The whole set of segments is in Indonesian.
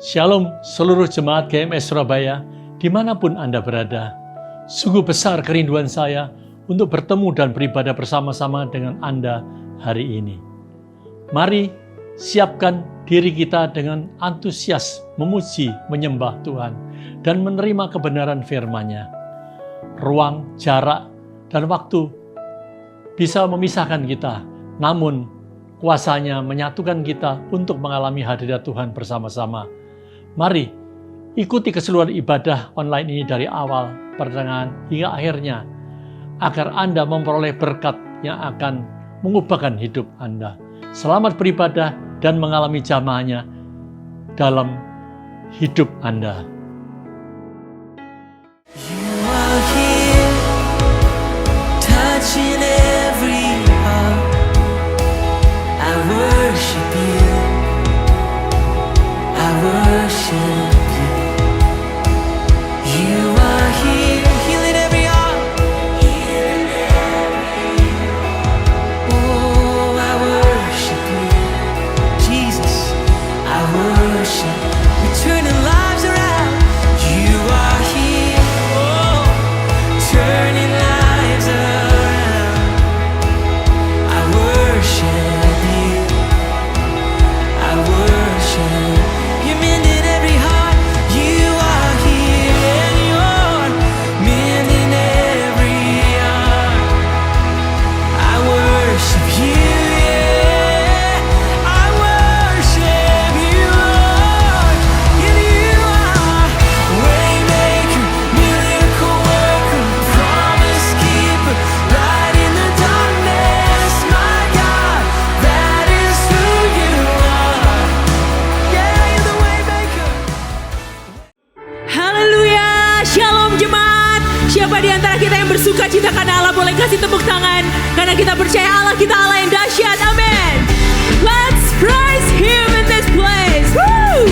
Shalom seluruh jemaat GMS Surabaya, dimanapun Anda berada. Sungguh besar kerinduan saya untuk bertemu dan beribadah bersama-sama dengan Anda hari ini. Mari siapkan diri kita dengan antusias memuji, menyembah Tuhan, dan menerima kebenaran firman-Nya. Ruang, jarak, dan waktu bisa memisahkan kita, namun kuasanya menyatukan kita untuk mengalami hadirat Tuhan bersama-sama. Mari ikuti keseluruhan ibadah online ini dari awal, pertengahan, hingga akhirnya, agar Anda memperoleh berkat yang akan mengubahkan hidup Anda. Selamat beribadah dan mengalami jamaahnya dalam hidup Anda. You are here, touching every heart. I worship you. I worship you. You are here, healing every heart. Oh, I worship you, Jesus. I worship. You're turning lives around. You are here, oh, turning lives around. I worship you. I worship. You're mending every heart. You are here and you're mending every heart. I worship you, yeah. I worship you, Lord. And you are waymaker, miracle worker, promise keeper, light in the darkness, my God. That is who you are. Yeah, you're the waymaker. Haleluya, shalom jemaat. Siapa di antara kita yang bersuka cita karena Allah, boleh kasih tepuk tangan. Karena kita percaya Allah kita Allah yang dahsyat, amin. Let's praise Him in this place. Woo!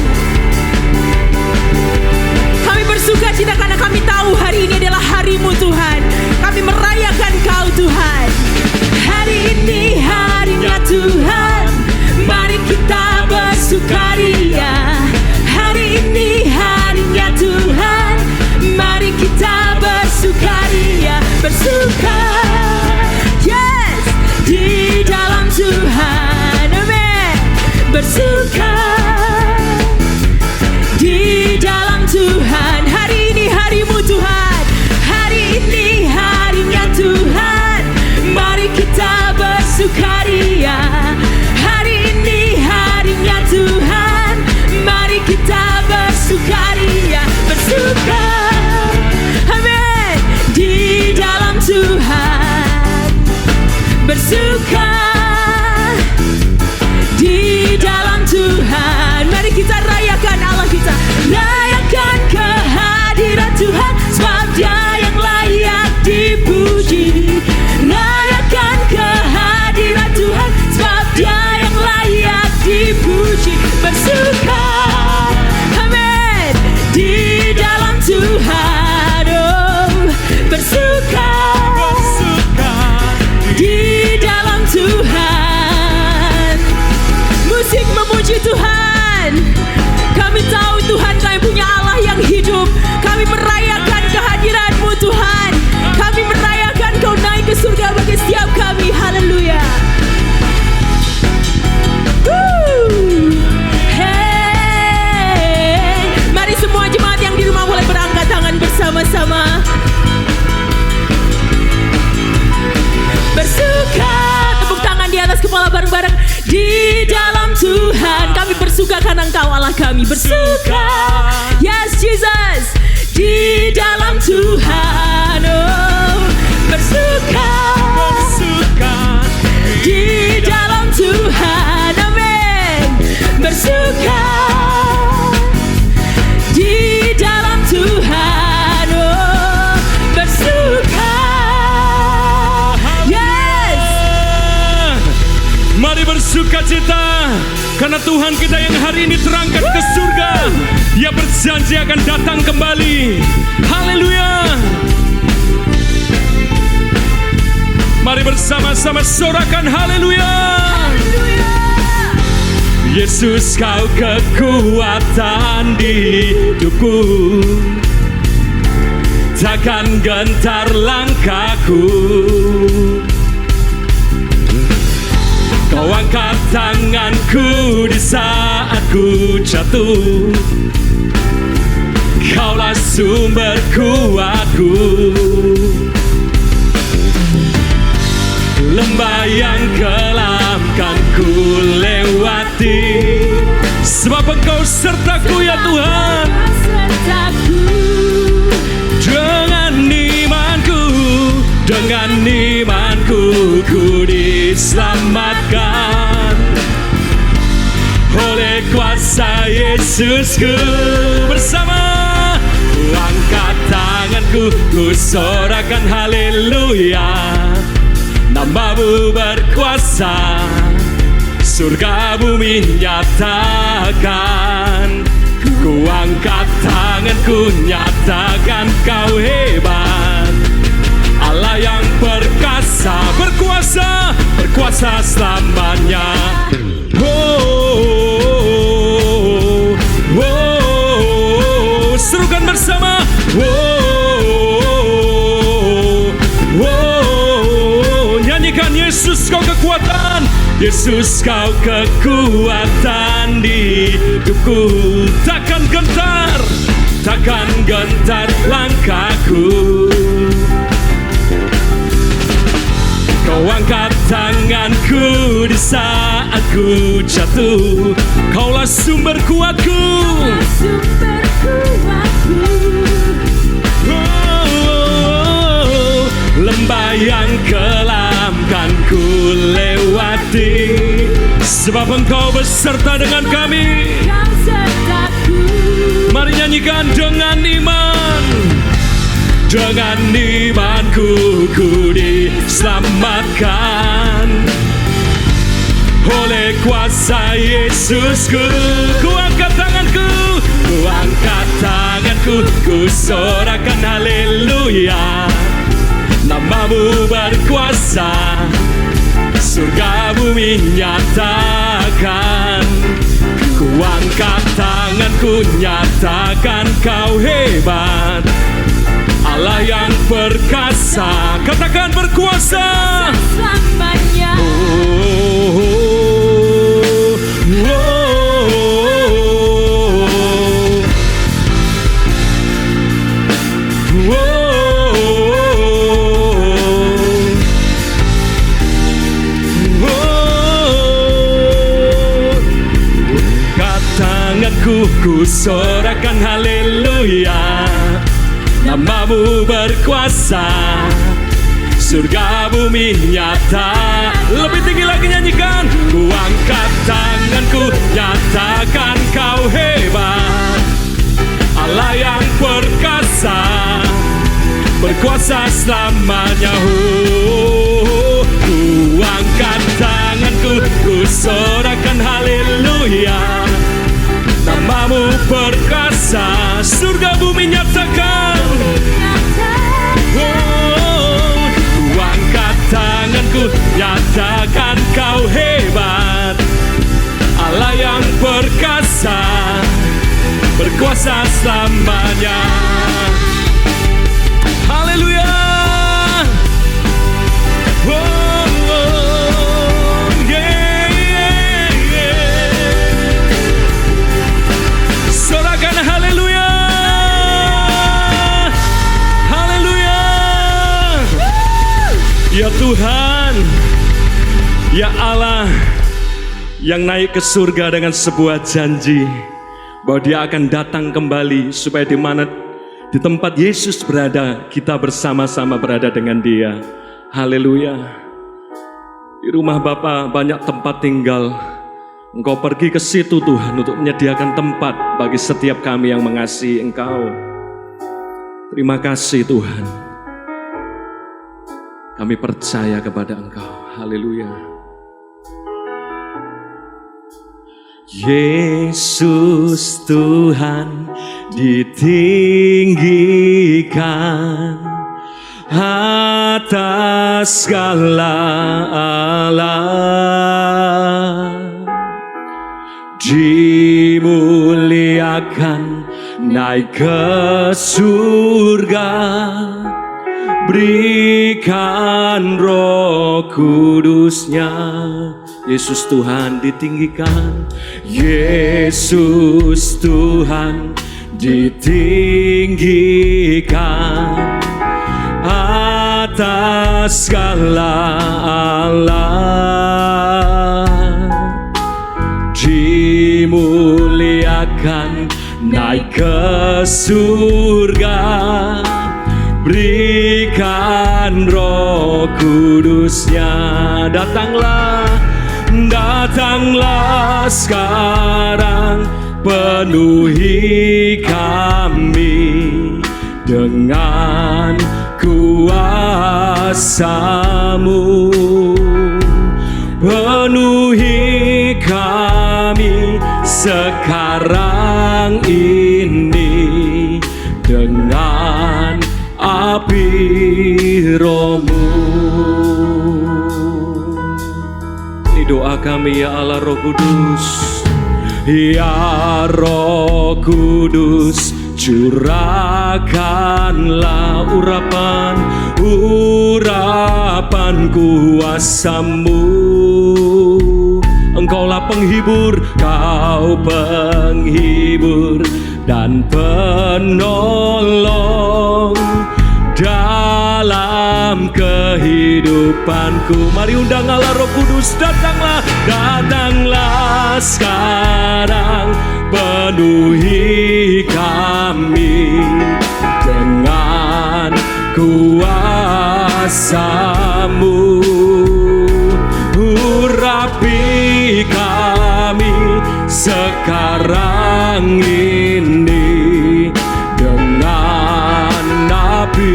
Kami bersuka cita karena kami tahu hari ini adalah hari-Mu Tuhan. Kami merayakan Kau Tuhan. Hari ini harinya Tuhan, mari kita bersukaria. Hari ini harinya Tuhan, mari kita bersukaria. Bersuka, yes, di dalam Tuhan, amin. Bersuka di dalam Tuhan. Hari ini hari-Mu Tuhan, hari ini harinya Tuhan, mari kita bersukaria. Hari ini harinya Tuhan, mari kita bersukaria. Bersuka, amin, di dalam Tuhan. Bersuka di dalam Tuhan. Mari kita rayakan Allah kita. Rayakan kehadiran Tuhan, sebab Dia yang layak dipuji. Rayakan kehadiran Tuhan, sebab Dia yang layak dipuji. Bersuka, amin, di dalam Tuhan. Oh, bersuka di dalam Tuhan. Musik memuji Tuhan. Kami tahu Tuhan, Kami punya Allah yang hidup. Kami merayakan kehadiran-Mu Tuhan. Kami merayakan Kau naik ke surga bagi setiap kami. Haleluya. Hey, mari semua jemaat yang di rumah boleh berangkat tangan bersama-sama. Bersuka, tepuk tangan di atas kepala bareng-bareng. Di dalam Tuhan, kami bersuka karena Engkau Allah kami. Bersuka, yes Jesus, di dalam Tuhan. Oh, bersuka di dalam Tuhan, amin. Bersuka di dalam Tuhan. Oh, bersuka. Mari bersuka cita karena Tuhan kita yang hari ini terangkat ke surga. Dia berjanji akan datang kembali. Haleluya. Mari bersama-sama sorakan haleluya. Yesus, kau kekuatan di hidupku, takkan gentar langkahku. Kau angkat tanganku di saat ku jatuh, Kaulah sumber kuatku. Lembah yang kelam kan ku lewati, sebab Engkau sertaku ya Tuhan. Dengan imanku ku diselamatkan oleh kuasa Yesusku. Bersama ku angkat tanganku, ku sorakan haleluya. Namamu berkuasa, surga bumi nyatakan. Ku angkat tanganku, nyatakan kau hebat, Allah yang perkasa, berkuasa, berkuasa selamanya. Oh, oh, oh, serukan bersama. Oh, oh, oh, nyanyikan Yesus kau kekuatan, Yesus kau kekuatan di hidupku. Takkan gentar, takkan gentar langkahku. Kau angkat tanganku di saat ku jatuh, Kaulah sumber kuatku. Oh, lembah yang kelam kan ku lewati, sebab Engkau beserta dengan kami. Mari nyanyikan dengan iman. Dengan imanku ku diselamatkan oleh kuasa Yesusku. Ku angkat tanganku, ku angkat tanganku, ku sorakan haleluya. Namamu berkuasa, surga bumi nyatakan. Ku angkat tanganku, nyatakan kau hebat, Allah yang perkasa. Katakan berkuasa selamanya. Oh, oh, oh, oh. Angkat tanganku, ku sorakan haleluya. Namamu berkuasa, surga bumi nyata. Lebih tinggi lagi nyanyikan. Ku angkat tanganku, nyatakan kau hebat, Allah yang perkasa, berkuasa selamanya. Oh, ku angkat tanganku, ku sorakan haleluya. Namamu perkasa, surga bumi nyatakan. Oh, ku angkat tanganku, nyatakan kau hebat, Allah yang perkasa, berkuasa selamanya. Haleluya. Oh, oh, yeah, yeah, yeah. Sorakan haleluya. Ya Tuhan, ya Allah yang naik ke surga dengan sebuah janji bahwa Dia akan datang kembali, supaya di mana di tempat Yesus berada, kita bersama-sama berada dengan Dia. Haleluya. Di rumah Bapa banyak tempat tinggal. Engkau pergi ke situ Tuhan untuk menyediakan tempat bagi setiap kami yang mengasihi Engkau. Terima kasih Tuhan. Kami percaya kepada Engkau. Haleluya. Yesus Tuhan ditinggikan atas segala alam. dimuliakan, naik ke surga. Berikan Roh Kudus-Nya. Yesus Tuhan ditinggikan, Yesus Tuhan ditinggikan atas segala Allah. Dimuliakan, naik ke surga. Berikan Roh Kudus-Nya. Datanglah, datanglah sekarang, penuhi kami dengan kuasa-Mu. Penuhi kami sekarang ini dengan api Roh-Mu. Ini doa kami ya Allah Roh Kudus. Ya Roh Kudus, curahkanlah urapan kuasa-Mu. Engkaulah penghibur, Kau penghibur dan penolong dalam kehidupanku. Mari undang Allah Roh Kudus, datanglah, datanglah sekarang, penuhi kami dengan kuasa-Mu. Urapi kami sekarang ini dengan api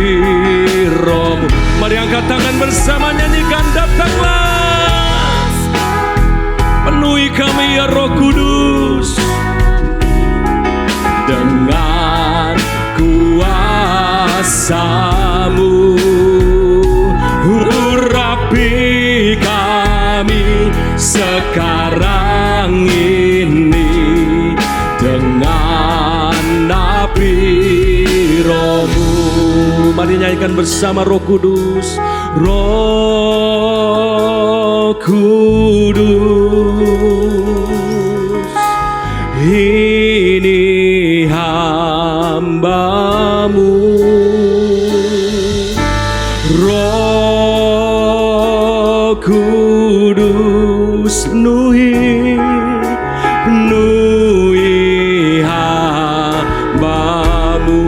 Roh-Mu. Mari angkat tangan bersama, nyanyikan, datanglah, penuhi kami ya Roh Kudus dengan kuasa-Mu. Urapi kami sekarang ini dengan api Roh-Mu. Mari nyanyikan bersama, Roh Kudus, Roh Kudus, ini hamba-Mu. Roh Kudus, penuhi hamba-Mu.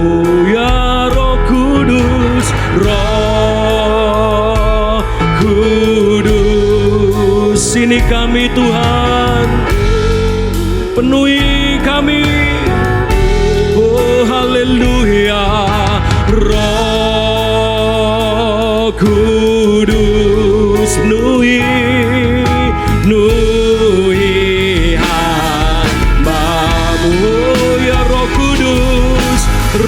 Ya Roh Kudus, Roh Kudus, ini kami Tuhan, penuhi kami. Oh haleluya. Roh Kudus, penuhi hamba-Mu. Ya Roh Kudus,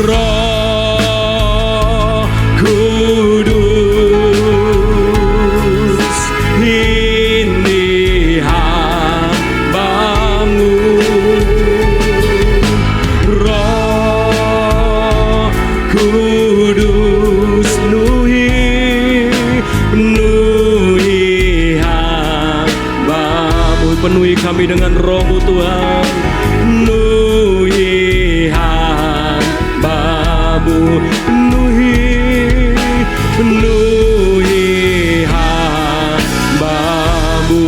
Roh Kudus, ini hamba-Mu. Roh Kudus, penuhi hamba-Mu. Penuhi kami dengan Roh-Mu Tuhan, penuhi hamba-Mu. Penuhi hamba-Mu.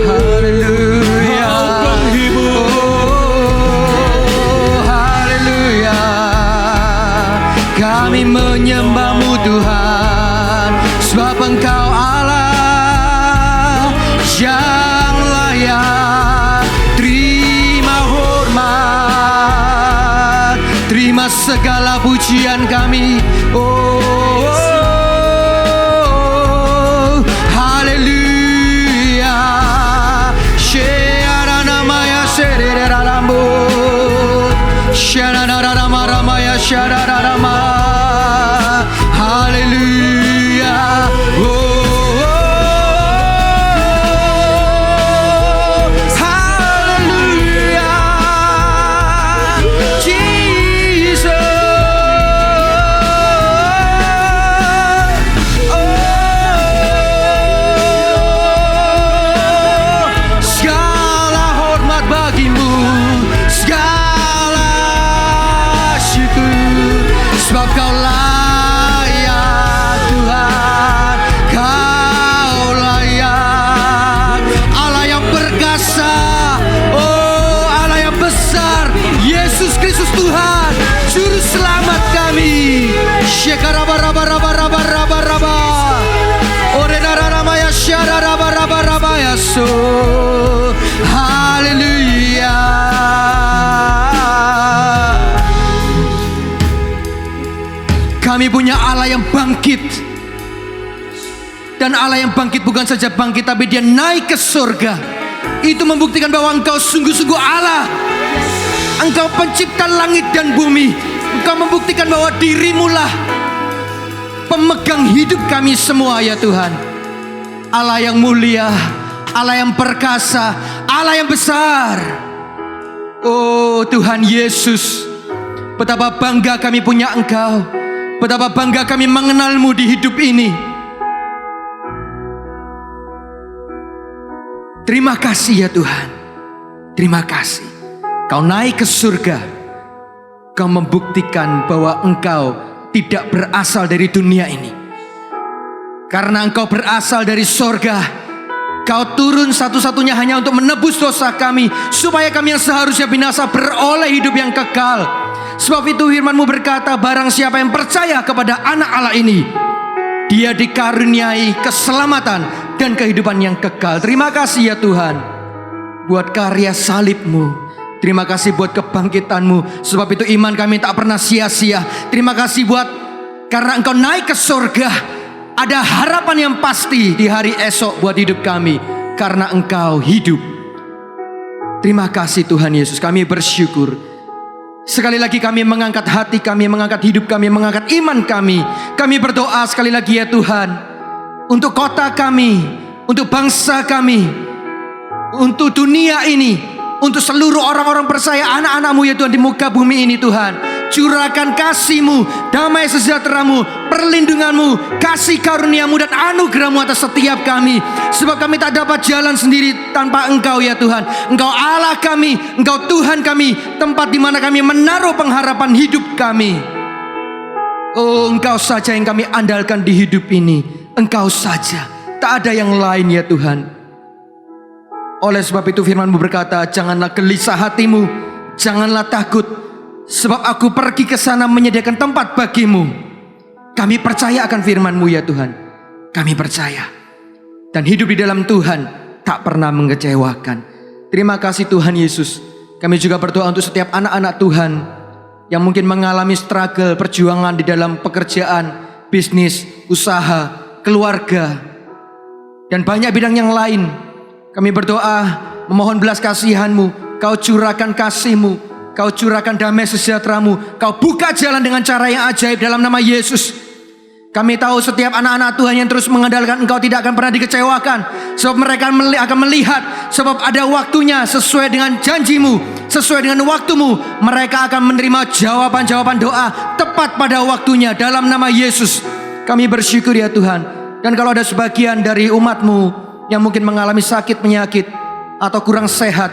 Haleluya. Haleluya. Kami menyembah-Mu Tuhan, sebab Engkau Allah yang layak terima hormat, terima segala pujian kami. Haleluya. Syaranamaya sereralambo, syaranararamaya syarararama. Haleluya. Oh, haleluya. Kami punya Allah yang bangkit. Dan Allah yang bangkit bukan saja bangkit, tapi dia naik ke surga. Itu membuktikan bahwa engkau sungguh-sungguh Allah. Engkau pencipta langit dan bumi. Engkau membuktikan bahwa dirimulah pemegang hidup kami semua ya Tuhan. Allah yang mulia, Allah yang perkasa, Allah yang besar. Oh Tuhan Yesus, betapa bangga kami punya Engkau. Betapa bangga kami mengenalmu di hidup ini. Terima kasih ya Tuhan. Terima kasih. Kau naik ke surga. Kau membuktikan bahwa Engkau tidak berasal dari dunia ini. Karena Engkau berasal dari surga, Kau turun satu-satunya hanya untuk menebus dosa kami, supaya kami yang seharusnya binasa beroleh hidup yang kekal. Sebab itu firman-Mu berkata, barang siapa yang percaya kepada anak Allah ini, dia dikaruniai keselamatan dan kehidupan yang kekal. Terima kasih ya Tuhan buat karya salib-Mu. Terima kasih buat kebangkitan-Mu. Sebab itu iman kami tak pernah sia-sia. Terima kasih buat karena Engkau naik ke surga, ada harapan yang pasti di hari esok buat hidup kami. Karena Engkau hidup. Terima kasih Tuhan Yesus. Kami bersyukur. Sekali lagi kami mengangkat hati kami, mengangkat hidup kami, mengangkat iman kami. Kami berdoa sekali lagi ya Tuhan, untuk kota kami, untuk bangsa kami, untuk dunia ini, untuk seluruh orang-orang percaya, anak-anak-Mu ya Tuhan di muka bumi ini Tuhan. Curahkan kasih-Mu, damai sejahtera-Mu, perlindungan-Mu, kasih karunia-Mu dan anugerah-Mu atas setiap kami. Sebab kami tak dapat jalan sendiri tanpa Engkau ya Tuhan. Engkau Allah kami, Engkau Tuhan kami, tempat di mana kami menaruh pengharapan hidup kami. Oh, Engkau saja yang kami andalkan di hidup ini. Engkau saja, tak ada yang lain ya Tuhan. Oleh sebab itu firman-Mu berkata, janganlah gelisah hatimu, janganlah takut, sebab aku pergi ke sana menyediakan tempat bagimu. Kami percaya akan firman-Mu ya Tuhan. Kami percaya. Dan hidup di dalam Tuhan tak pernah mengecewakan. Terima kasih Tuhan Yesus. Kami juga berdoa untuk setiap anak-anak Tuhan yang mungkin mengalami struggle, perjuangan di dalam pekerjaan, bisnis, usaha, keluarga, dan banyak bidang yang lain. Kami berdoa memohon belas kasihan-Mu. Kau curahkan kasih-Mu, Kau curahkan damai sejahtera-Mu, Kau buka jalan dengan cara yang ajaib dalam nama Yesus. Kami tahu setiap anak-anak Tuhan yang terus mengandalkan Engkau tidak akan pernah dikecewakan. Sebab mereka akan melihat, sebab ada waktunya sesuai dengan janji-Mu, sesuai dengan waktu-Mu. Mereka akan menerima jawaban-jawaban doa tepat pada waktunya dalam nama Yesus. Kami bersyukur ya Tuhan. Dan kalau ada sebagian dari umat-Mu yang mungkin mengalami sakit penyakit atau kurang sehat,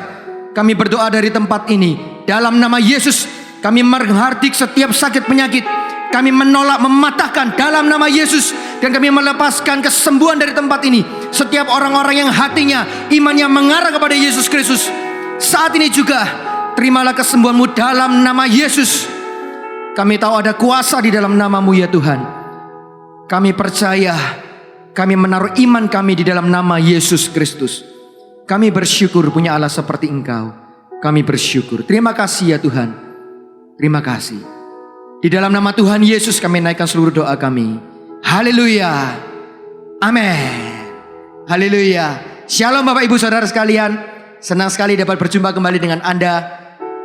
kami berdoa dari tempat ini dalam nama Yesus. Kami menghardik setiap sakit penyakit. Kami menolak, mematahkan dalam nama Yesus. Dan kami melepaskan kesembuhan dari tempat ini. Setiap orang-orang yang hatinya, imannya mengarah kepada Yesus Kristus, saat ini juga terimalah kesembuhan-Mu dalam nama Yesus. Kami tahu ada kuasa di dalam nama-Mu ya Tuhan. Kami percaya, kami menaruh iman kami di dalam nama Yesus Kristus. Kami bersyukur punya Allah seperti Engkau. Kami bersyukur. Terima kasih ya Tuhan. Terima kasih. Di dalam nama Tuhan Yesus kami naikkan seluruh doa kami. Haleluya. Amin. Haleluya. Shalom Bapak Ibu Saudara sekalian. Senang sekali dapat berjumpa kembali dengan Anda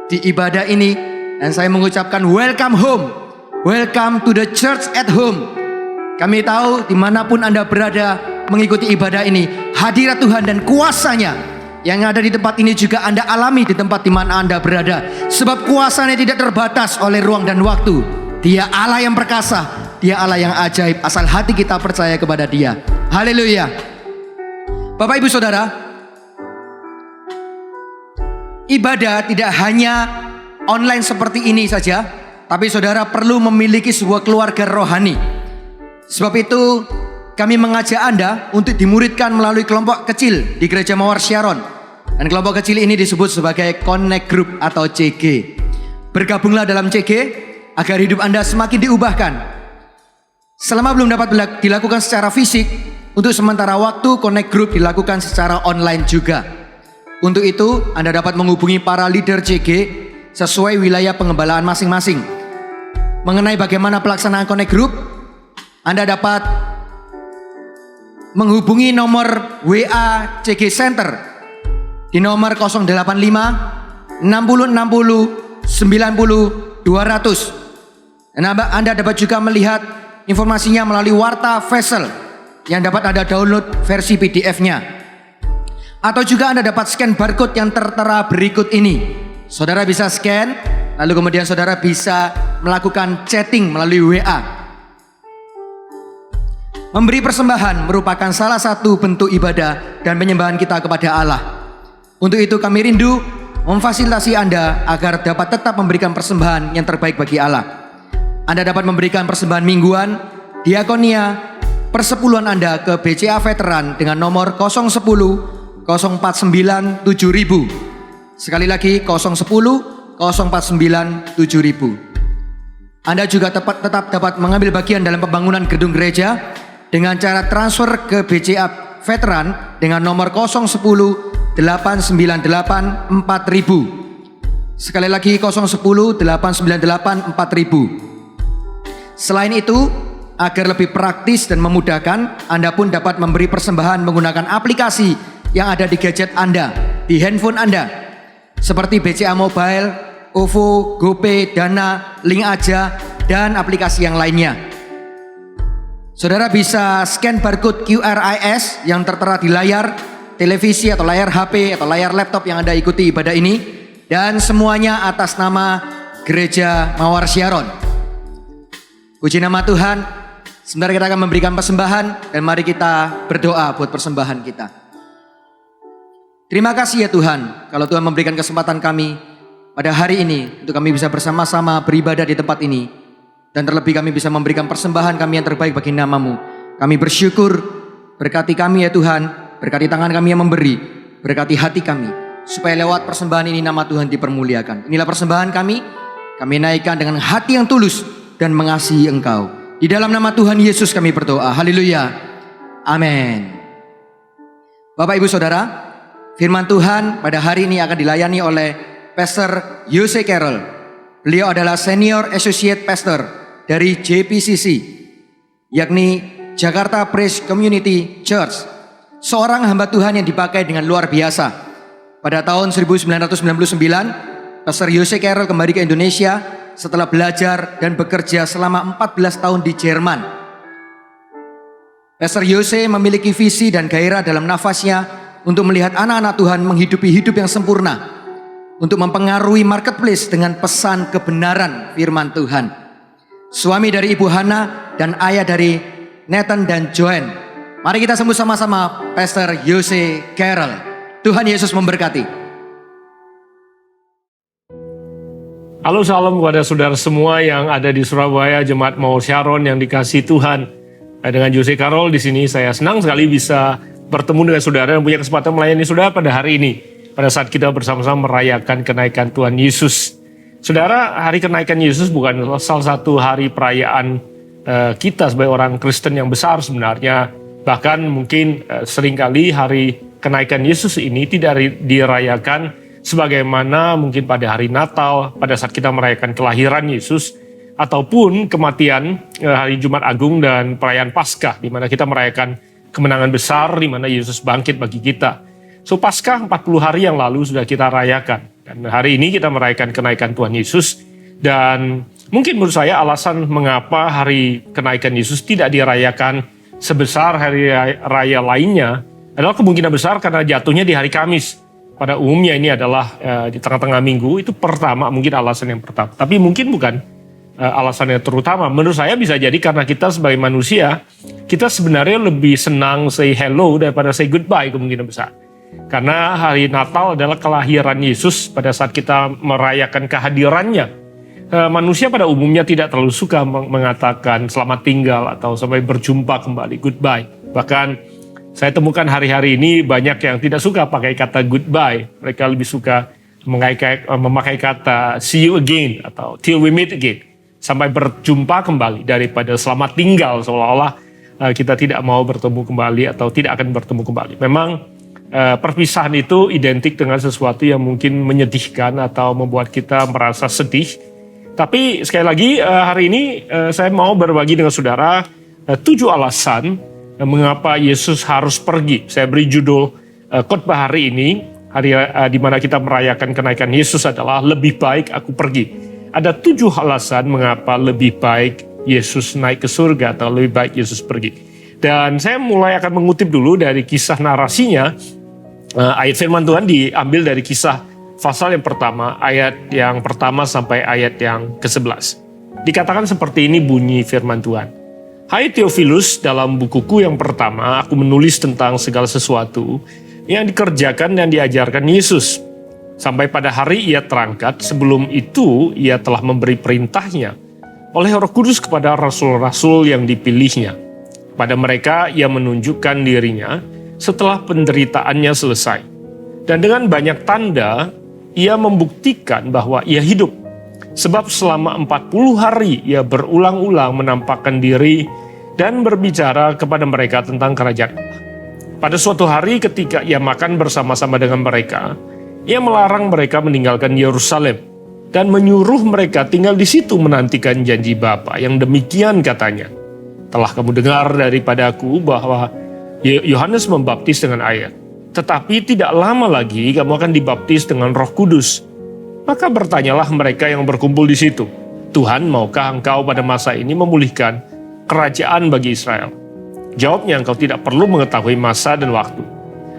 di ibadah ini. Dan saya mengucapkan welcome home. Welcome to the church at home. Kami tahu dimanapun Anda berada mengikuti ibadah ini, hadirat Tuhan dan kuasanya yang ada di tempat ini juga Anda alami di tempat di mana Anda berada. Sebab kuasanya tidak terbatas oleh ruang dan waktu. Dia Allah yang perkasa, Dia Allah yang ajaib, asal hati kita percaya kepada Dia. Haleluya. Bapak Ibu Saudara, ibadah tidak hanya online seperti ini saja, tapi saudara perlu memiliki sebuah keluarga rohani. Sebab itu kami mengajak Anda untuk dimuridkan melalui kelompok kecil di Gereja Mawar Sharon. Dan kelompok kecil ini disebut sebagai Connect Group atau CG. Bergabunglah dalam CG agar hidup Anda semakin diubahkan. Selama belum dapat dilakukan secara fisik, Untuk sementara waktu, Connect Group dilakukan secara online juga. Untuk itu, Anda dapat menghubungi para leader CG sesuai wilayah pengembalaan masing-masing. Mengenai bagaimana pelaksanaan Connect Group, Anda dapat menghubungi nomor WA CG Center di nomor 085 60 60 90 200. Dan Anda dapat juga melihat informasinya melalui Warta Vessel yang dapat Anda download versi PDF-nya. Atau juga Anda dapat scan barcode yang tertera berikut ini. Saudara bisa scan, lalu kemudian saudara bisa melakukan chatting melalui WA. Memberi persembahan merupakan salah satu bentuk ibadah dan penyembahan kita kepada Allah. Untuk itu kami rindu memfasilitasi Anda agar dapat tetap memberikan persembahan yang terbaik bagi Allah. Anda dapat memberikan persembahan mingguan, diakonia, persepuluhan Anda ke BCA Veteran dengan nomor 010 049 7000. Sekali lagi 010 049 7000. Anda juga tetap dapat mengambil bagian dalam pembangunan gedung gereja dengan cara transfer ke BCA Veteran dengan nomor 010 898 4000. Sekali lagi 010 898 4000. Selain itu, agar lebih praktis dan memudahkan, Anda pun dapat memberi persembahan menggunakan aplikasi yang ada di gadget Anda, di handphone Anda, seperti BCA Mobile, OVO, GoPay, Dana, Link Aja, dan aplikasi yang lainnya. Saudara bisa scan barcode QRIS yang tertera di layar televisi atau layar HP atau layar laptop yang Anda ikuti ibadah ini, dan semuanya atas nama Gereja Mawar Syaron. Puji nama Tuhan. Sebentar kita akan memberikan persembahan dan mari kita berdoa buat persembahan kita. Terima kasih ya Tuhan, kalau Tuhan memberikan kesempatan kami pada hari ini untuk kami bisa bersama-sama beribadah di tempat ini. Dan terlebih kami bisa memberikan persembahan kami yang terbaik bagi nama-Mu. Kami bersyukur, berkati kami ya Tuhan, berkati tangan kami yang memberi, berkati hati kami, supaya lewat persembahan ini nama Tuhan dipermuliakan. Inilah persembahan kami naikkan dengan hati yang tulus dan mengasihi Engkau. Di dalam nama Tuhan Yesus kami berdoa. Haleluya. Amin. Bapak Ibu Saudara, firman Tuhan pada hari ini akan dilayani oleh Pastor Jose Carroll. Beliau adalah Senior Associate Pastor dari JPCC, yakni Jakarta Praise Community Church. Seorang hamba Tuhan yang dipakai dengan luar biasa. Pada tahun 1999, Pastor Jose Carroll kembali ke Indonesia setelah belajar dan bekerja selama 14 tahun di Jerman. Pastor Jose memiliki visi dan gairah dalam nafasnya untuk melihat anak-anak Tuhan menghidupi hidup yang sempurna, untuk mempengaruhi marketplace dengan pesan kebenaran firman Tuhan. Suami dari Ibu Hana dan ayah dari Nathan dan Joanne. Mari kita sambut sama-sama Pastor Jose Carroll. Tuhan Yesus memberkati. Halo, salam kepada saudara semua yang ada di Surabaya, Jemaat Mawar Syaron yang dikasihi Tuhan. Dengan Jose Carroll di sini, saya senang sekali bisa bertemu dengan saudara dan punya kesempatan melayani saudara pada hari ini. Pada saat kita bersama-sama merayakan kenaikan Tuhan Yesus. Saudara, hari kenaikan Yesus bukan salah satu hari perayaan kita sebagai orang Kristen yang besar sebenarnya. Bahkan mungkin seringkali hari kenaikan Yesus ini tidak dirayakan sebagaimana mungkin pada hari Natal, pada saat kita merayakan kelahiran Yesus, ataupun kematian hari Jumat Agung dan perayaan Paskah, di mana kita merayakan kemenangan besar, di mana Yesus bangkit bagi kita. So Paskah 40 hari yang lalu sudah kita rayakan, dan hari ini kita merayakan kenaikan Tuhan Yesus. Dan mungkin menurut saya alasan mengapa hari kenaikan Yesus tidak dirayakan sebesar hari raya lainnya adalah kemungkinan besar karena jatuhnya di hari Kamis. Pada umumnya ini adalah di tengah-tengah minggu, itu pertama, mungkin alasan yang pertama. Tapi mungkin bukan alasan yang terutama. Menurut saya bisa jadi karena kita sebagai manusia, kita sebenarnya lebih senang say hello daripada say goodbye kemungkinan besar. Karena hari Natal adalah kelahiran Yesus pada saat kita merayakan kehadirannya. Manusia pada umumnya tidak terlalu suka mengatakan selamat tinggal atau sampai berjumpa kembali, goodbye. Bahkan saya temukan hari-hari ini banyak yang tidak suka pakai kata goodbye. Mereka lebih suka memakai kata see you again atau till we meet again. Sampai berjumpa kembali daripada selamat tinggal, seolah-olah kita tidak mau bertemu kembali atau tidak akan bertemu kembali. Memang perpisahan itu identik dengan sesuatu yang mungkin menyedihkan atau membuat kita merasa sedih. Tapi sekali lagi hari ini saya mau berbagi dengan saudara 7 alasan mengapa Yesus harus pergi. Saya beri judul khotbah hari ini, hari di mana kita merayakan kenaikan Yesus adalah lebih baik aku pergi. Ada 7 alasan mengapa lebih baik Yesus naik ke surga atau lebih baik Yesus pergi. Dan saya mulai akan mengutip dulu dari kisah narasinya. Ayat firman Tuhan diambil dari kisah pasal yang pertama, ayat yang pertama sampai ayat yang ke-11. Dikatakan seperti ini bunyi firman Tuhan. Hai Theophilus, dalam bukuku yang pertama aku menulis tentang segala sesuatu yang dikerjakan dan diajarkan Yesus. Sampai pada hari ia terangkat, sebelum itu ia telah memberi perintahnya oleh Roh Kudus kepada rasul-rasul yang dipilihnya. Pada mereka ia menunjukkan dirinya setelah penderitaannya selesai. Dan dengan banyak tanda, ia membuktikan bahwa ia hidup. Sebab selama 40 hari ia berulang-ulang menampakkan diri dan berbicara kepada mereka tentang kerajaan Allah. Pada suatu hari ketika ia makan bersama-sama dengan mereka, ia melarang mereka meninggalkan Yerusalem dan menyuruh mereka tinggal di situ menantikan janji Bapa yang demikian katanya. Telah kamu dengar daripadaku bahwa Yohanes membaptis dengan air, tetapi tidak lama lagi kamu akan dibaptis dengan Roh Kudus. Maka bertanyalah mereka yang berkumpul di situ, Tuhan, maukah engkau pada masa ini memulihkan kerajaan bagi Israel? Jawabnya, engkau tidak perlu mengetahui masa dan waktu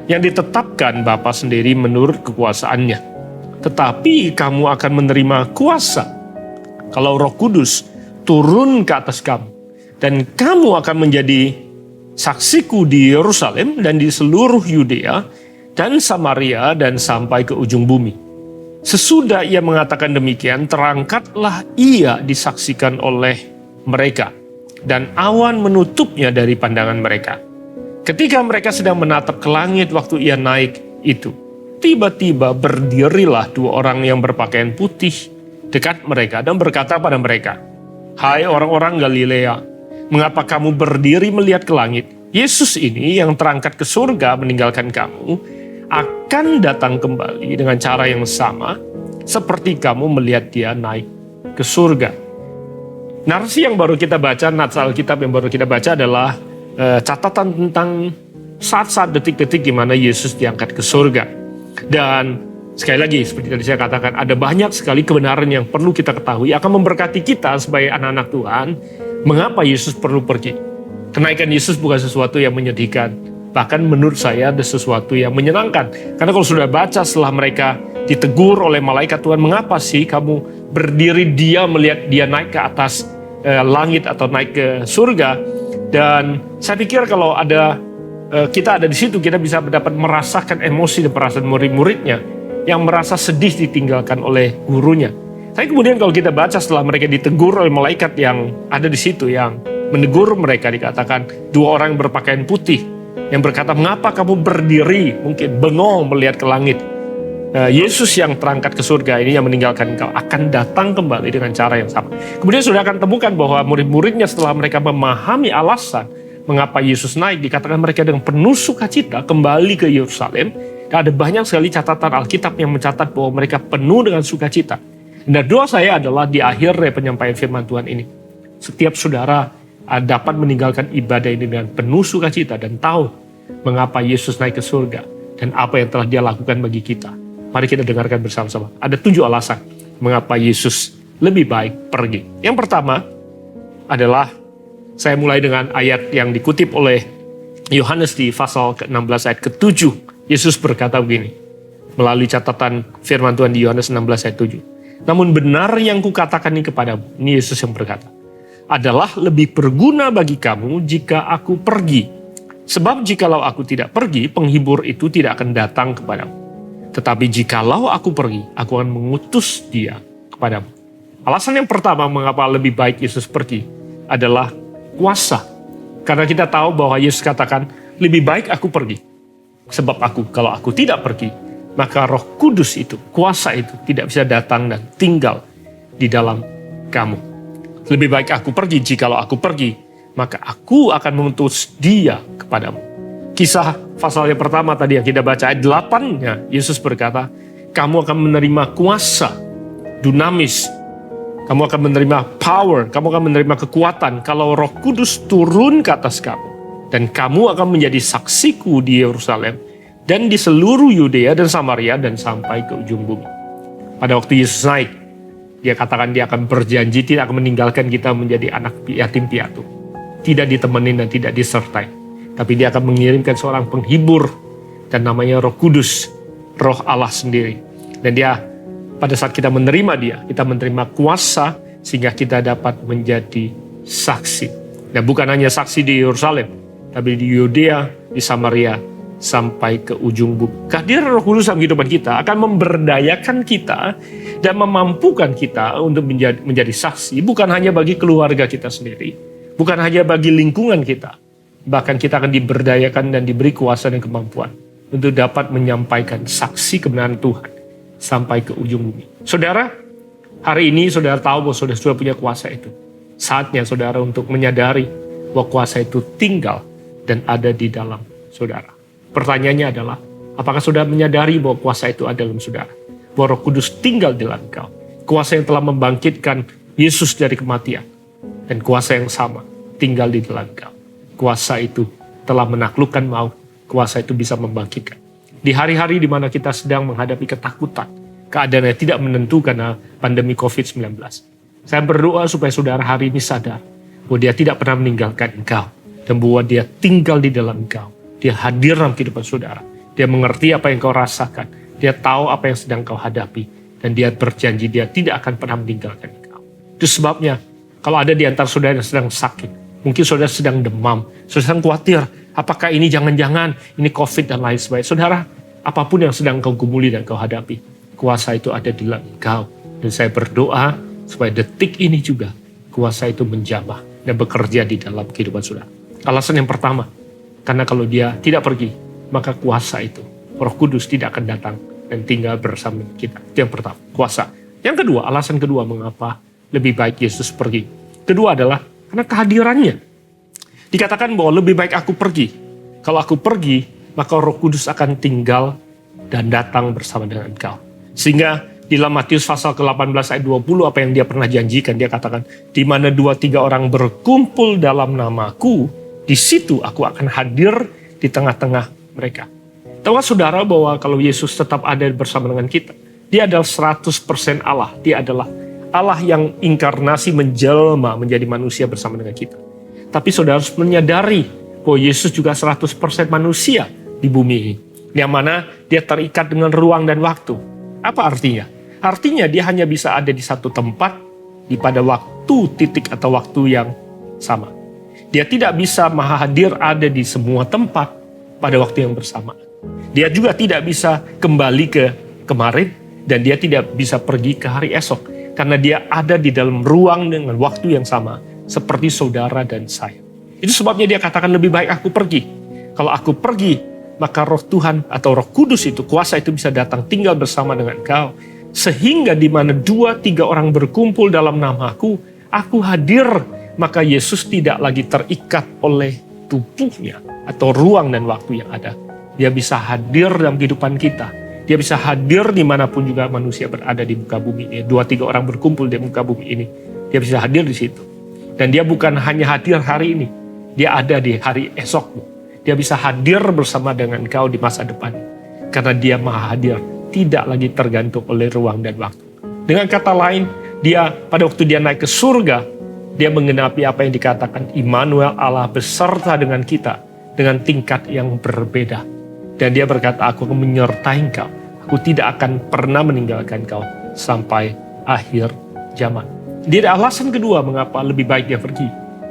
yang ditetapkan Bapa sendiri menurut kekuasaannya. Tetapi kamu akan menerima kuasa kalau Roh Kudus turun ke atas kamu, dan kamu akan menjadi saksiku di Yerusalem dan di seluruh Yudea dan Samaria dan sampai ke ujung bumi. Sesudah ia mengatakan demikian, terangkatlah ia disaksikan oleh mereka, dan awan menutupnya dari pandangan mereka. Ketika mereka sedang menatap ke langit waktu ia naik itu, tiba-tiba berdirilah 2 orang yang berpakaian putih dekat mereka dan berkata pada mereka, Hai orang-orang Galilea, mengapa kamu berdiri melihat ke langit? Yesus ini yang terangkat ke surga meninggalkan kamu, akan datang kembali dengan cara yang sama seperti kamu melihat dia naik ke surga. Narasi yang baru kita baca, nats Alkitab yang baru kita baca adalah catatan tentang saat-saat detik-detik di mana Yesus diangkat ke surga. Dan sekali lagi, seperti tadi saya katakan, ada banyak sekali kebenaran yang perlu kita ketahui akan memberkati kita sebagai anak-anak Tuhan. Mengapa Yesus perlu pergi? Kenaikan Yesus bukan sesuatu yang menyedihkan. Bahkan menurut saya ada sesuatu yang menyenangkan. Karena kalau sudah baca setelah mereka ditegur oleh malaikat Tuhan, mengapa sih kamu berdiri dia melihat dia naik ke atas langit atau naik ke surga? Dan saya pikir kalau kita ada di situ, kita bisa dapat merasakan emosi dan perasaan murid-muridnya yang merasa sedih ditinggalkan oleh gurunya. Tapi kemudian kalau kita baca setelah mereka ditegur oleh malaikat yang ada di situ, yang menegur mereka, dikatakan 2 orang yang berpakaian putih yang berkata, mengapa kamu berdiri mungkin bengong melihat ke langit? Yesus yang terangkat ke surga ini yang meninggalkan engkau akan datang kembali dengan cara yang sama. Kemudian sudah akan temukan bahwa murid-muridnya setelah mereka memahami alasan mengapa Yesus naik, dikatakan mereka dengan penuh sukacita kembali ke Yerusalem. Dan ada banyak sekali catatan Alkitab yang mencatat bahwa mereka penuh dengan sukacita. Dan doa saya adalah di akhir penyampaian firman Tuhan ini, setiap saudara dapat meninggalkan ibadah ini dengan penuh sukacita dan tahu mengapa Yesus naik ke surga dan apa yang telah dia lakukan bagi kita. Mari kita dengarkan bersama-sama. Ada 7 alasan mengapa Yesus lebih baik pergi. Yang pertama adalah, saya mulai dengan ayat yang dikutip oleh Yohanes di pasal ke-16 ayat ke-7. Yesus berkata begini, melalui catatan firman Tuhan di Yohanes 16 ayat 7. Namun benar yang kukatakan ini kepadamu, ini Yesus yang berkata, adalah lebih berguna bagi kamu jika aku pergi. Sebab jikalau aku tidak pergi, penghibur itu tidak akan datang kepadamu. Tetapi jikalau aku pergi, aku akan mengutus dia kepadamu. Alasan yang pertama mengapa lebih baik Yesus pergi adalah kuasa. Karena kita tahu bahwa Yesus katakan, lebih baik aku pergi. Sebab kalau aku tidak pergi, maka Roh Kudus itu, kuasa itu tidak bisa datang dan tinggal di dalam kamu. Lebih baik aku pergi, jikalau aku pergi, maka aku akan mengutus dia kepadamu. Kisah pasal yang pertama tadi yang kita baca ayat 8-nya, Yesus berkata, kamu akan menerima kuasa, dunamis, kamu akan menerima power, kamu akan menerima kekuatan kalau Roh Kudus turun ke atas kamu. Dan kamu akan menjadi saksiku di Yerusalem dan di seluruh Yudea dan Samaria dan sampai ke ujung bumi. Pada waktu Yesus naik, dia katakan dia akan berjanji tidak akan meninggalkan kita menjadi anak yatim piatu. Tidak ditemenin dan tidak disertai. Tapi dia akan mengirimkan seorang penghibur dan namanya Roh Kudus, Roh Allah sendiri. Dan dia pada saat kita menerima dia, kita menerima kuasa sehingga kita dapat menjadi saksi. Dan bukan hanya saksi di Yerusalem, tapi di Yudea, di Samaria, sampai ke ujung bumi. Kehadiran Roh Kudus dalam kehidupan kita akan memberdayakan kita dan memampukan kita untuk menjadi saksi, bukan hanya bagi keluarga kita sendiri, bukan hanya bagi lingkungan kita, bahkan kita akan diberdayakan dan diberi kuasa dan kemampuan untuk dapat menyampaikan saksi kebenaran Tuhan sampai ke ujung bumi. Saudara, hari ini saudara tahu bahwa saudara sudah punya kuasa itu. Saatnya saudara untuk menyadari bahwa kuasa itu tinggal dan ada di dalam saudara. Pertanyaannya adalah, apakah saudara menyadari bahwa kuasa itu ada dalam saudara? Bahwa Roh Kudus tinggal di dalam engkau. Kuasa yang telah membangkitkan Yesus dari kematian. Dan kuasa yang sama tinggal di dalam engkau. Kuasa itu telah menaklukkan maut. Kuasa itu bisa membangkitkan. Di hari-hari di mana kita sedang menghadapi ketakutan, keadaan yang tidak menentu karena pandemi COVID-19. Saya berdoa supaya saudara hari ini sadar bahwa dia tidak pernah meninggalkan engkau. Dan bahwa dia tinggal di dalam engkau. Dia hadir dalam kehidupan saudara. Dia mengerti apa yang kau rasakan. Dia tahu apa yang sedang kau hadapi. Dan dia berjanji dia tidak akan pernah meninggalkan engkau. Itu sebabnya kalau ada di antara saudara yang sedang sakit. Mungkin saudara sedang demam. Saudara sedang khawatir. Apakah ini jangan-jangan ini COVID dan lain sebagainya. Saudara, apapun yang sedang kau gumuli dan kau hadapi. Kuasa itu ada di dalam engkau. Dan saya berdoa supaya detik ini juga kuasa itu menjamah dan bekerja di dalam kehidupan saudara. Alasan yang pertama, karena kalau dia tidak pergi, maka kuasa itu, Roh Kudus tidak akan datang dan tinggal bersama kita. Itu yang pertama, kuasa. Yang kedua, alasan kedua mengapa lebih baik Yesus pergi. Kedua adalah karena kehadirannya. Dikatakan bahwa lebih baik aku pergi. Kalau aku pergi, maka Roh Kudus akan tinggal dan datang bersama dengan engkau. Sehingga di dalam Matius pasal ke-18 ayat 20, apa yang dia pernah janjikan, dia katakan, di mana 2-3 orang berkumpul dalam namaku, di situ aku akan hadir di tengah-tengah mereka. Tahu saudara bahwa kalau Yesus tetap ada bersama dengan kita, dia adalah 100% Allah. Dia adalah Allah yang inkarnasi menjelma menjadi manusia bersama dengan kita. Tapi saudara harus menyadari bahwa Yesus juga 100% manusia di bumi ini. Yang mana dia terikat dengan ruang dan waktu. Apa artinya? Artinya dia hanya bisa ada di satu tempat pada waktu titik atau waktu yang sama. Dia tidak bisa maha hadir ada di semua tempat pada waktu yang bersamaan. Dia juga tidak bisa kembali ke kemarin dan dia tidak bisa pergi ke hari esok. Karena dia ada di dalam ruang dengan waktu yang sama seperti saudara dan saya. Itu sebabnya dia katakan lebih baik aku pergi. Kalau aku pergi, maka Roh Tuhan atau Roh Kudus itu, kuasa itu bisa datang tinggal bersama dengan kau. Sehingga di mana 2-3 orang berkumpul dalam namaku, aku hadir. Maka Yesus tidak lagi terikat oleh tubuhnya atau ruang dan waktu yang ada. Dia bisa hadir dalam kehidupan kita. Dia bisa hadir dimanapun juga manusia berada di muka bumi ini. 2-3 orang berkumpul di muka bumi ini. Dia bisa hadir di situ. Dan dia bukan hanya hadir hari ini. Dia ada di hari esokmu. Dia bisa hadir bersama dengan engkau di masa depan. Karena dia maha hadir. Tidak lagi tergantung oleh ruang dan waktu. Dengan kata lain, dia pada waktu dia naik ke surga, dia menggenapi apa yang dikatakan Immanuel, Allah beserta dengan kita. Dengan tingkat yang berbeda. Dan dia berkata, aku akan menyertai engkau. Aku tidak akan pernah meninggalkan engkau sampai akhir zaman. Dia ada alasan kedua mengapa lebih baik dia pergi.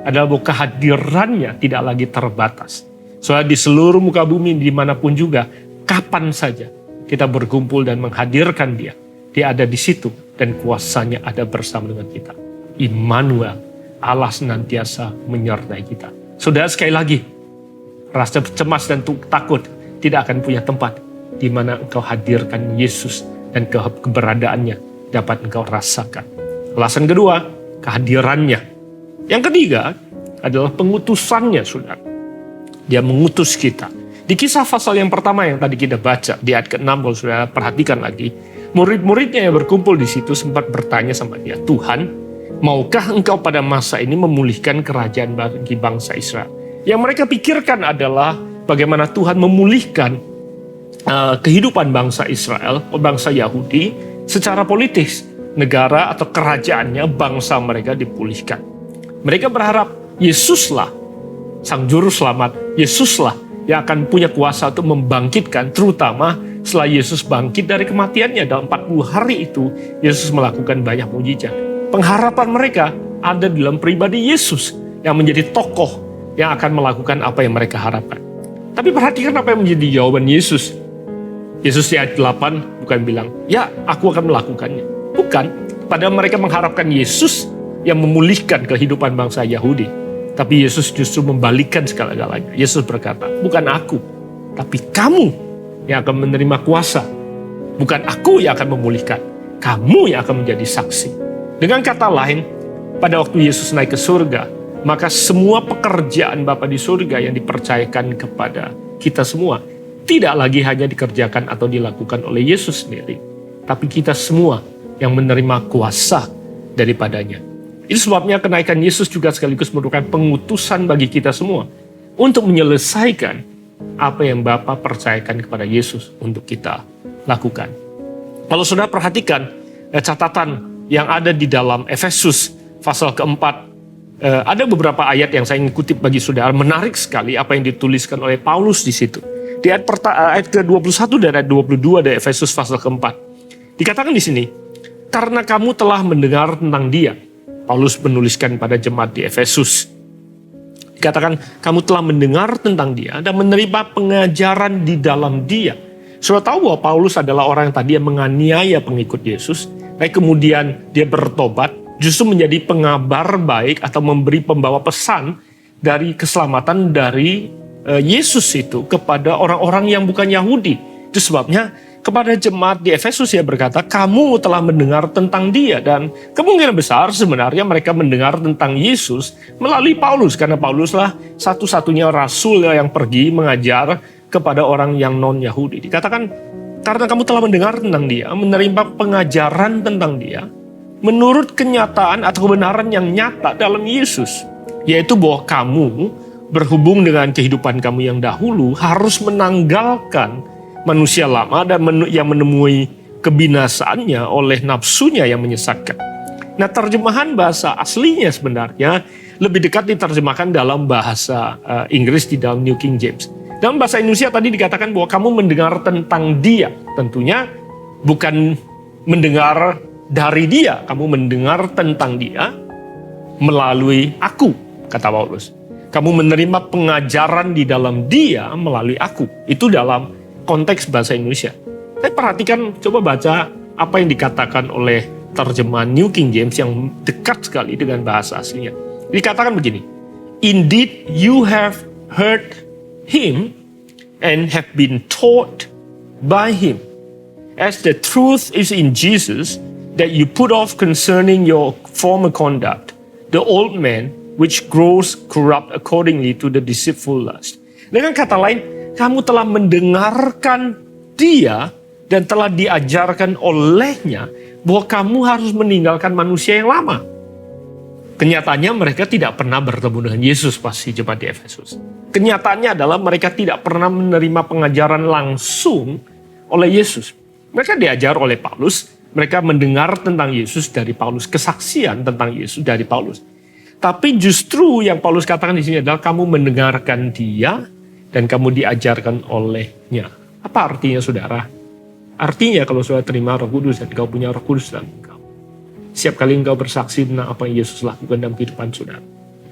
Adalah bahwa kehadirannya tidak lagi terbatas. Soalnya di seluruh muka bumi, dimanapun juga, kapan saja kita berkumpul dan menghadirkan dia. Dia ada di situ dan kuasanya ada bersama dengan kita. Immanuel, Allah senantiasa menyertai kita. Saudara, sekali lagi, rasa cemas dan takut tidak akan punya tempat di mana engkau hadirkan Yesus dan keberadaannya dapat engkau rasakan. Alasan kedua, kehadirannya. Yang ketiga adalah pengutusannya, saudara. Dia mengutus kita. Di Kisah pasal yang pertama yang tadi kita baca, di ayat ke-6, kalau saudara perhatikan lagi, murid-muridnya yang berkumpul di situ sempat bertanya sama dia, Tuhan, maukah engkau pada masa ini memulihkan kerajaan bagi bangsa Israel? Yang mereka pikirkan adalah bagaimana Tuhan memulihkan kehidupan bangsa Israel, bangsa Yahudi, secara politis. Negara atau kerajaannya, bangsa mereka dipulihkan. Mereka berharap Yesuslah Sang Juru Selamat, Yesuslah yang akan punya kuasa untuk membangkitkan, terutama setelah Yesus bangkit dari kematiannya. Dalam 40 hari itu, Yesus melakukan banyak mujizat. Pengharapan mereka ada dalam pribadi Yesus yang menjadi tokoh yang akan melakukan apa yang mereka harapkan. Tapi perhatikan apa yang menjadi jawaban Yesus. Yesus di ayat 8 bukan bilang, ya aku akan melakukannya. Bukan, padahal mereka mengharapkan Yesus yang memulihkan kehidupan bangsa Yahudi. Tapi Yesus justru membalikkan segala-galanya. Yesus berkata, bukan aku, tapi kamu yang akan menerima kuasa. Bukan aku yang akan memulihkan, kamu yang akan menjadi saksi. Dengan kata lain, pada waktu Yesus naik ke surga, maka semua pekerjaan Bapa di surga yang dipercayakan kepada kita semua, tidak lagi hanya dikerjakan atau dilakukan oleh Yesus sendiri, tapi kita semua yang menerima kuasa daripadanya. Itu sebabnya kenaikan Yesus juga sekaligus merupakan pengutusan bagi kita semua untuk menyelesaikan apa yang Bapa percayakan kepada Yesus untuk kita lakukan. Kalau saudara perhatikan catatan yang ada di dalam Efesus pasal keempat, ada beberapa ayat yang saya ingin kutip bagi saudara. Menarik sekali apa yang dituliskan oleh Paulus di situ. Di ayat ke-21 dan ayat 22 dari Efesus pasal keempat. Dikatakan di sini, karena kamu telah mendengar tentang Dia. Paulus menuliskan pada jemaat di Efesus. Dikatakan, kamu telah mendengar tentang Dia dan menerima pengajaran di dalam Dia. Saudara tahu bahwa Paulus adalah orang yang tadi yang menganiaya pengikut Yesus, tapi kemudian dia bertobat, justru menjadi pengabar baik atau memberi pembawa pesan dari keselamatan dari Yesus itu kepada orang-orang yang bukan Yahudi. Itu sebabnya kepada jemaat di Efesus dia berkata, kamu telah mendengar tentang Dia. Dan kemungkinan besar sebenarnya mereka mendengar tentang Yesus melalui Paulus. Karena Pauluslah satu-satunya rasul yang pergi mengajar kepada orang yang non-Yahudi. Dikatakan, karena kamu telah mendengar tentang Dia, menerima pengajaran tentang Dia, menurut kenyataan atau kebenaran yang nyata dalam Yesus. Yaitu bahwa kamu berhubung dengan kehidupan kamu yang dahulu harus menanggalkan manusia lama dan yang menemui kebinasaannya oleh nafsunya yang menyesatkan. Nah, terjemahan bahasa aslinya sebenarnya lebih dekat diterjemahkan dalam bahasa Inggris di dalam New King James. Dalam bahasa Indonesia tadi dikatakan bahwa kamu mendengar tentang Dia. Tentunya bukan mendengar dari Dia, kamu mendengar tentang Dia melalui aku, kata Paulus. Kamu menerima pengajaran di dalam Dia melalui aku. Itu dalam konteks bahasa Indonesia. Tapi perhatikan, coba baca apa yang dikatakan oleh terjemahan New King James yang dekat sekali dengan bahasa aslinya. Dikatakan begini, indeed you have heard Him and have been taught by Him, as the truth is in Jesus, that you put off concerning your former conduct, the old man which grows corrupt accordingly to the deceitful lust. Dengan kata lain, kamu telah mendengarkan Dia dan telah diajarkan olehnya bahwa kamu harus meninggalkan manusia yang lama. Kenyataannya mereka tidak pernah bertemu dengan Yesus pas di jemaat di Efesus. Kenyataannya adalah mereka tidak pernah menerima pengajaran langsung oleh Yesus. Mereka diajar oleh Paulus, mereka mendengar tentang Yesus dari Paulus, kesaksian tentang Yesus dari Paulus. Tapi justru yang Paulus katakan di sini adalah kamu mendengarkan Dia dan kamu diajarkan olehnya. Apa artinya, saudara? Artinya kalau saudara terima Roh Kudus dan kau punya Roh Kudus dalam engkau, setiap kali engkau bersaksi tentang apa yang Yesus lakukan dalam kehidupan saudara,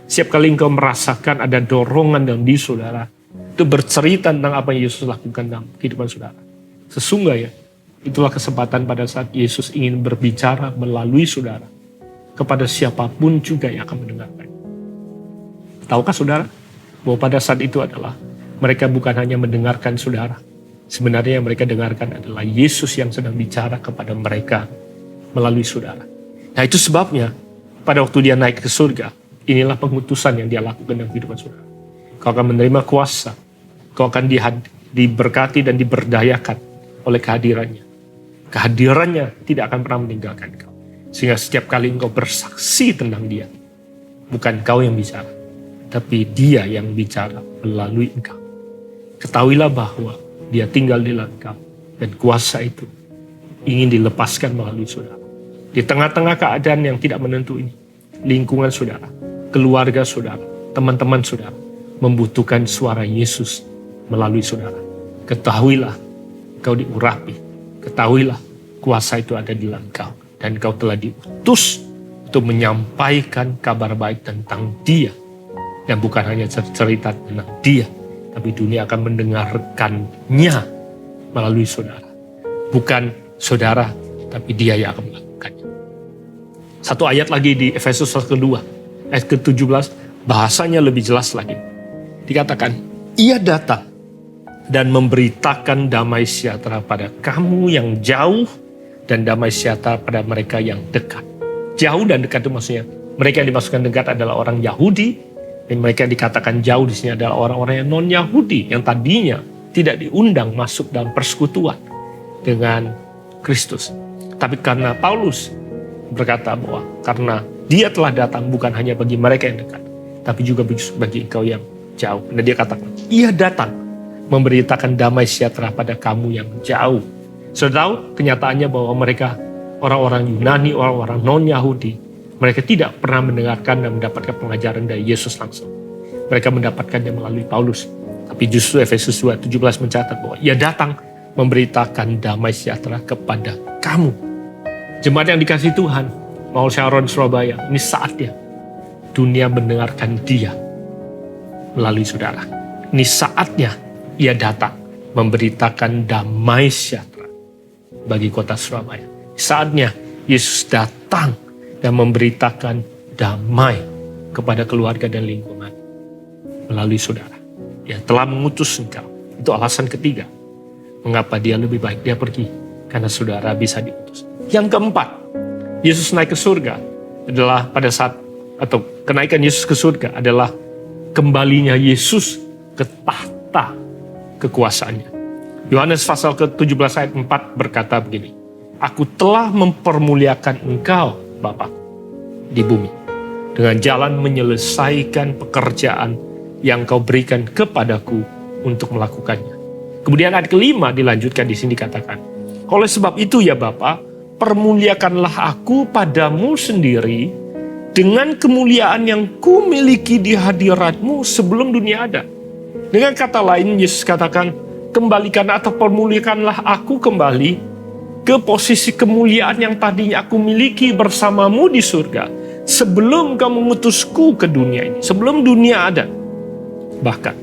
setiap kali engkau merasakan ada dorongan dalam diri saudara itu bercerita tentang apa yang Yesus lakukan dalam kehidupan saudara, sesungguhnya itulah kesempatan pada saat Yesus ingin berbicara melalui saudara kepada siapapun juga yang akan mendengarkan. Tahukah saudara bahwa pada saat itu adalah mereka bukan hanya mendengarkan saudara. Sebenarnya yang mereka dengarkan adalah Yesus yang sedang bicara kepada mereka melalui saudara. Nah, itu sebabnya pada waktu Dia naik ke surga, Inilah pengutusan yang dia lakukan dalam kehidupan saudara. Kau akan menerima kuasa. Kau akan diberkati dan diberdayakan oleh kehadirannya. Kehadirannya tidak akan pernah meninggalkan kau. Sehingga setiap kali engkau bersaksi tentang dia, bukan kau yang bicara, tapi dia yang bicara melalui engkau. Ketahuilah bahwa dia tinggal di dalam engkau. Dan kuasa itu ingin dilepaskan melalui saudara. Di tengah-tengah keadaan yang tidak menentu ini, lingkungan saudara, keluarga saudara, teman-teman saudara, membutuhkan suara Yesus melalui saudara. Ketahuilah kau diurapi. Ketahuilah kuasa itu ada di dalam kau. Dan kau telah diutus untuk menyampaikan kabar baik tentang dia. Dan bukan hanya cerita tentang dia, tapi dunia akan mendengarkannya melalui saudara. Bukan saudara, tapi dia yang akan melakukannya. Satu ayat lagi di Efesus kedua, ayat ke-17, bahasanya lebih jelas lagi. Dikatakan, ia datang dan memberitakan damai sejahtera pada kamu yang jauh dan damai sejahtera pada mereka yang dekat. Jauh dan dekat itu maksudnya, mereka yang dimaksudkan dekat adalah orang Yahudi, dan mereka yang dikatakan jauh di sini adalah orang-orang yang non-Yahudi, yang tadinya tidak diundang masuk dalam persekutuan dengan Kristus. Tapi karena Paulus berkata bahwa karena dia telah datang bukan hanya bagi mereka yang dekat, tapi juga bagi engkau yang jauh. Dan dia katakan, ia datang memberitakan damai sejahtera pada kamu yang jauh. Sudah tahu kenyataannya bahwa mereka orang-orang Yunani, orang-orang non-Yahudi, mereka tidak pernah mendengarkan dan mendapatkan pengajaran dari Yesus langsung. Mereka mendapatkannya melalui Paulus. Tapi justru Efesus 2:17 mencatat bahwa ia datang memberitakan damai sejahtera kepada kamu. Jemaat yang dikasihi Tuhan, Mount Sharon Surabaya, ini saatnya dunia mendengarkan dia melalui saudara. Ini saatnya ia datang memberitakan damai sejahtera bagi kota Surabaya. Saatnya Yesus datang dan memberitakan damai kepada keluarga dan lingkungan melalui saudara. Dia telah mengutus engkau. Itu alasan ketiga. Mengapa dia lebih baik dia pergi? Karena saudara bisa diutus. Yang keempat, Yesus naik ke surga adalah pada saat, atau kenaikan Yesus ke surga adalah kembalinya Yesus ke tahta kekuasaannya. Yohanes pasal ke-17 ayat 4 berkata begini, aku telah mempermuliakan engkau, Bapa, di bumi, dengan jalan menyelesaikan pekerjaan yang kau berikan kepadaku untuk melakukannya. Kemudian ayat kelima dilanjutkan di sini dikatakan, oleh sebab itu ya Bapa, permuliakanlah aku padamu sendiri dengan kemuliaan yang kumiliki di hadiratmu sebelum dunia ada. Dengan kata lain, Yesus katakan, kembalikan atau permuliakanlah aku kembali ke posisi kemuliaan yang tadinya aku miliki bersamamu di surga sebelum kau mengutusku ke dunia ini, sebelum dunia ada. Bahkan,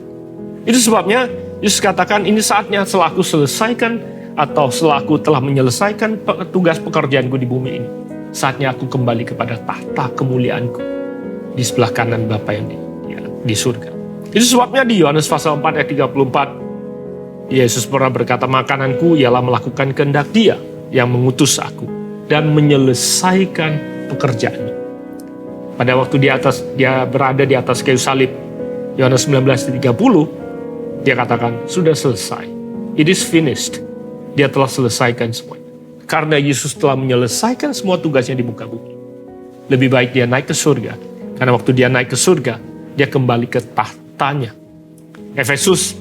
itu sebabnya Yesus katakan ini saatnya setelah aku selesaikan atau setelah aku telah menyelesaikan tugas pekerjaanku di bumi ini, saatnya aku kembali kepada tahta kemuliaanku di sebelah kanan Bapa yang di surga. Itu sebabnya di Yohanes pasal 4 ayat 34, Yesus pernah berkata, makananku ialah melakukan kehendak Dia yang mengutus aku dan menyelesaikan pekerjaannya. Pada waktu dia berada di atas kayu salib, Yohanes 19:30, dia katakan, sudah selesai. It is finished. Dia telah selesaikan semuanya. Karena Yesus telah menyelesaikan semua tugasnya di muka bumi. Lebih baik dia naik ke surga. Karena waktu dia naik ke surga, dia kembali ke tahtanya. Efesus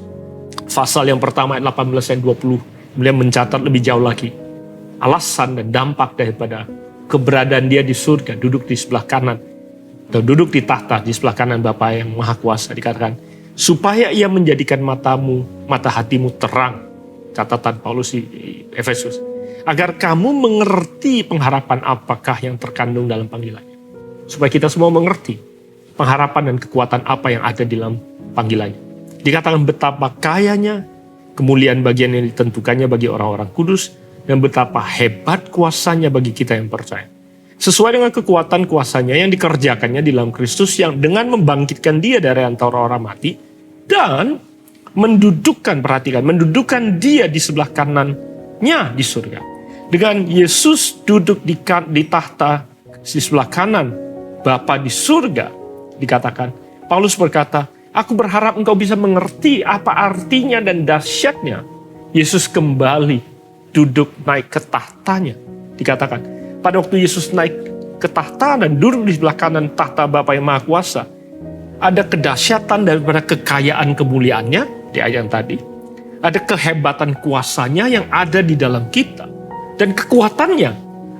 pasal yang pertama ayat 18 dan 20, kemudian mencatat lebih jauh lagi alasan dan dampak daripada keberadaan dia di surga, duduk di sebelah kanan, atau duduk di tahta di sebelah kanan Bapa yang Maha Kuasa. Dikatakan, supaya ia menjadikan mata hatimu terang. Catatan Paulus di Efesus. Agar kamu mengerti pengharapan apakah yang terkandung dalam panggilannya. Supaya kita semua mengerti pengharapan dan kekuatan apa yang ada di dalam panggilannya. Dikatakan betapa kayanya kemuliaan bagian yang ditentukannya bagi orang-orang kudus, dan betapa hebat kuasanya bagi kita yang percaya. Sesuai dengan kekuatan kuasanya yang dikerjakannya di dalam Kristus, yang dengan membangkitkan dia dari antara orang mati, dan mendudukkan dia di sebelah kanannya di surga. Dengan Yesus duduk di tahta di sebelah kanan Bapa di surga, dikatakan, Paulus berkata, aku berharap engkau bisa mengerti apa artinya dan dahsyatnya Yesus kembali duduk naik ke tahtanya. Dikatakan, pada waktu Yesus naik ke tahta dan duduk di sebelah kanan tahta Bapa yang Maha Kuasa, ada kedahsyatan daripada kekayaan kemuliaannya di ayat yang tadi. Ada kehebatan kuasanya yang ada di dalam kita. Dan kekuatannya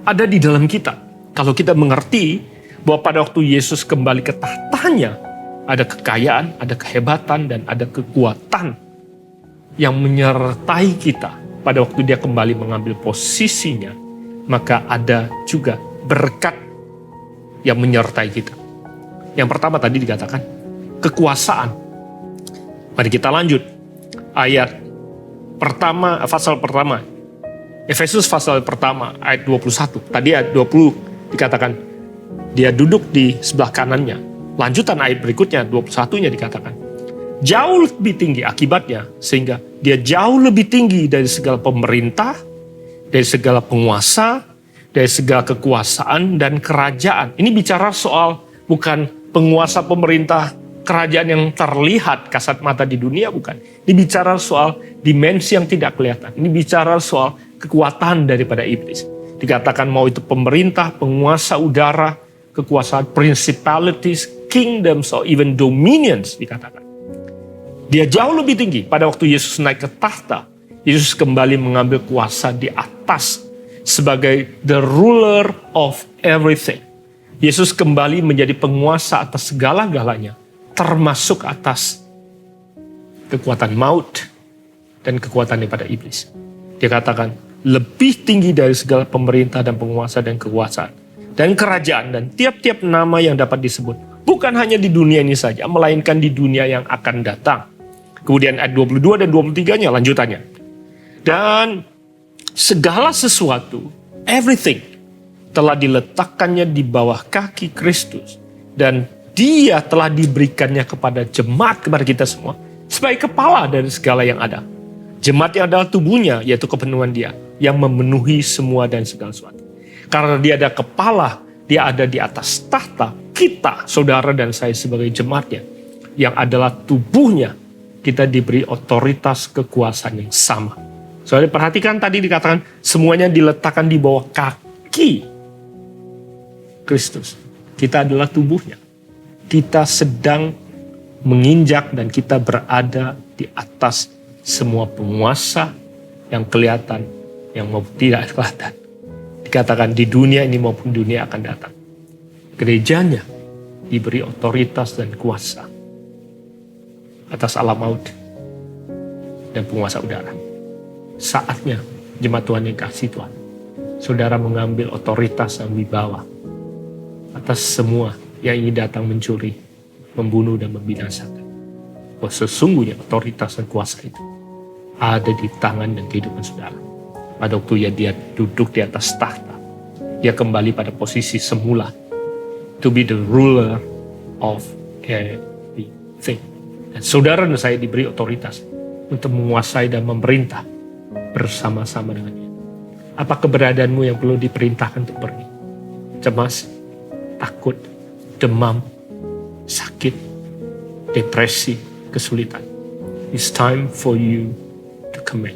ada di dalam kita. Kalau kita mengerti bahwa pada waktu Yesus kembali ke tahtanya, ada kekayaan, ada kehebatan, dan ada kekuatan yang menyertai kita. Pada waktu dia kembali mengambil posisinya, maka ada juga berkat yang menyertai kita. Yang pertama tadi dikatakan, kekuasaan. Mari kita lanjut. Ayat pertama, pasal pertama. Efesus pasal pertama, ayat 21. Tadi ayat 20 dikatakan, dia duduk di sebelah kanannya. Lanjutan ayat berikutnya, 21-nya dikatakan, jauh lebih tinggi akibatnya, sehingga dia jauh lebih tinggi dari segala pemerintah, dari segala penguasa, dari segala kekuasaan dan kerajaan. Ini bicara soal bukan penguasa pemerintah kerajaan yang terlihat kasat mata di dunia, bukan. Ini bicara soal dimensi yang tidak kelihatan. Ini bicara soal kekuatan daripada iblis. Dikatakan mau itu pemerintah, penguasa udara, kekuasaan, principalities, kingdoms, or even dominions dikatakan. Dia jauh lebih tinggi. Pada waktu Yesus naik ke tahta, Yesus kembali mengambil kuasa di atas sebagai the ruler of everything. Yesus kembali menjadi penguasa atas segala-galanya, termasuk atas kekuatan maut dan kekuatan daripada iblis. Dia katakan lebih tinggi dari segala pemerintah dan penguasa dan kekuasaan dan kerajaan dan tiap-tiap nama yang dapat disebut. Bukan hanya di dunia ini saja, melainkan di dunia yang akan datang. Kemudian ayat 22 dan 23-nya lanjutannya. Dan segala sesuatu, everything, telah diletakkannya di bawah kaki Kristus. Dan dia telah diberikannya kepada jemaat, kepada kita semua, sebagai kepala dari segala yang ada. Jemaat yang adalah tubuhnya, yaitu kepenuhan dia, yang memenuhi semua dan segala sesuatu. Karena dia ada kepala, dia ada di atas tahta, kita, saudara dan saya sebagai jemaatnya, yang adalah tubuhnya, kita diberi otoritas kekuasaan yang sama. Saudara perhatikan tadi dikatakan, semuanya diletakkan di bawah kaki Kristus. Kita adalah tubuhnya. Kita sedang menginjak dan kita berada di atas semua penguasa yang kelihatan, yang maupun tidak kelihatan. Dikatakan di dunia ini maupun dunia akan datang. Gerejanya diberi otoritas dan kuasa atas alam maut dan penguasa udara. Saatnya jemaat Tuhan yang kasih Tuhan, saudara mengambil otoritas dan wibawa atas semua yang ingin datang mencuri, membunuh dan membinasakan. Bahwa sesungguhnya otoritas dan kuasa itu ada di tangan dan kehidupan saudara. Pada waktu dia duduk di atas tahta, dia kembali pada posisi semula, to be the ruler of everything. Dan saudara dan saya diberi otoritas untuk menguasai dan memerintah bersama-sama dengan dia. Apa keberadaanmu yang perlu diperintahkan untuk pergi? Cemas, takut, demam, sakit, depresi, kesulitan. It's time for you to commit.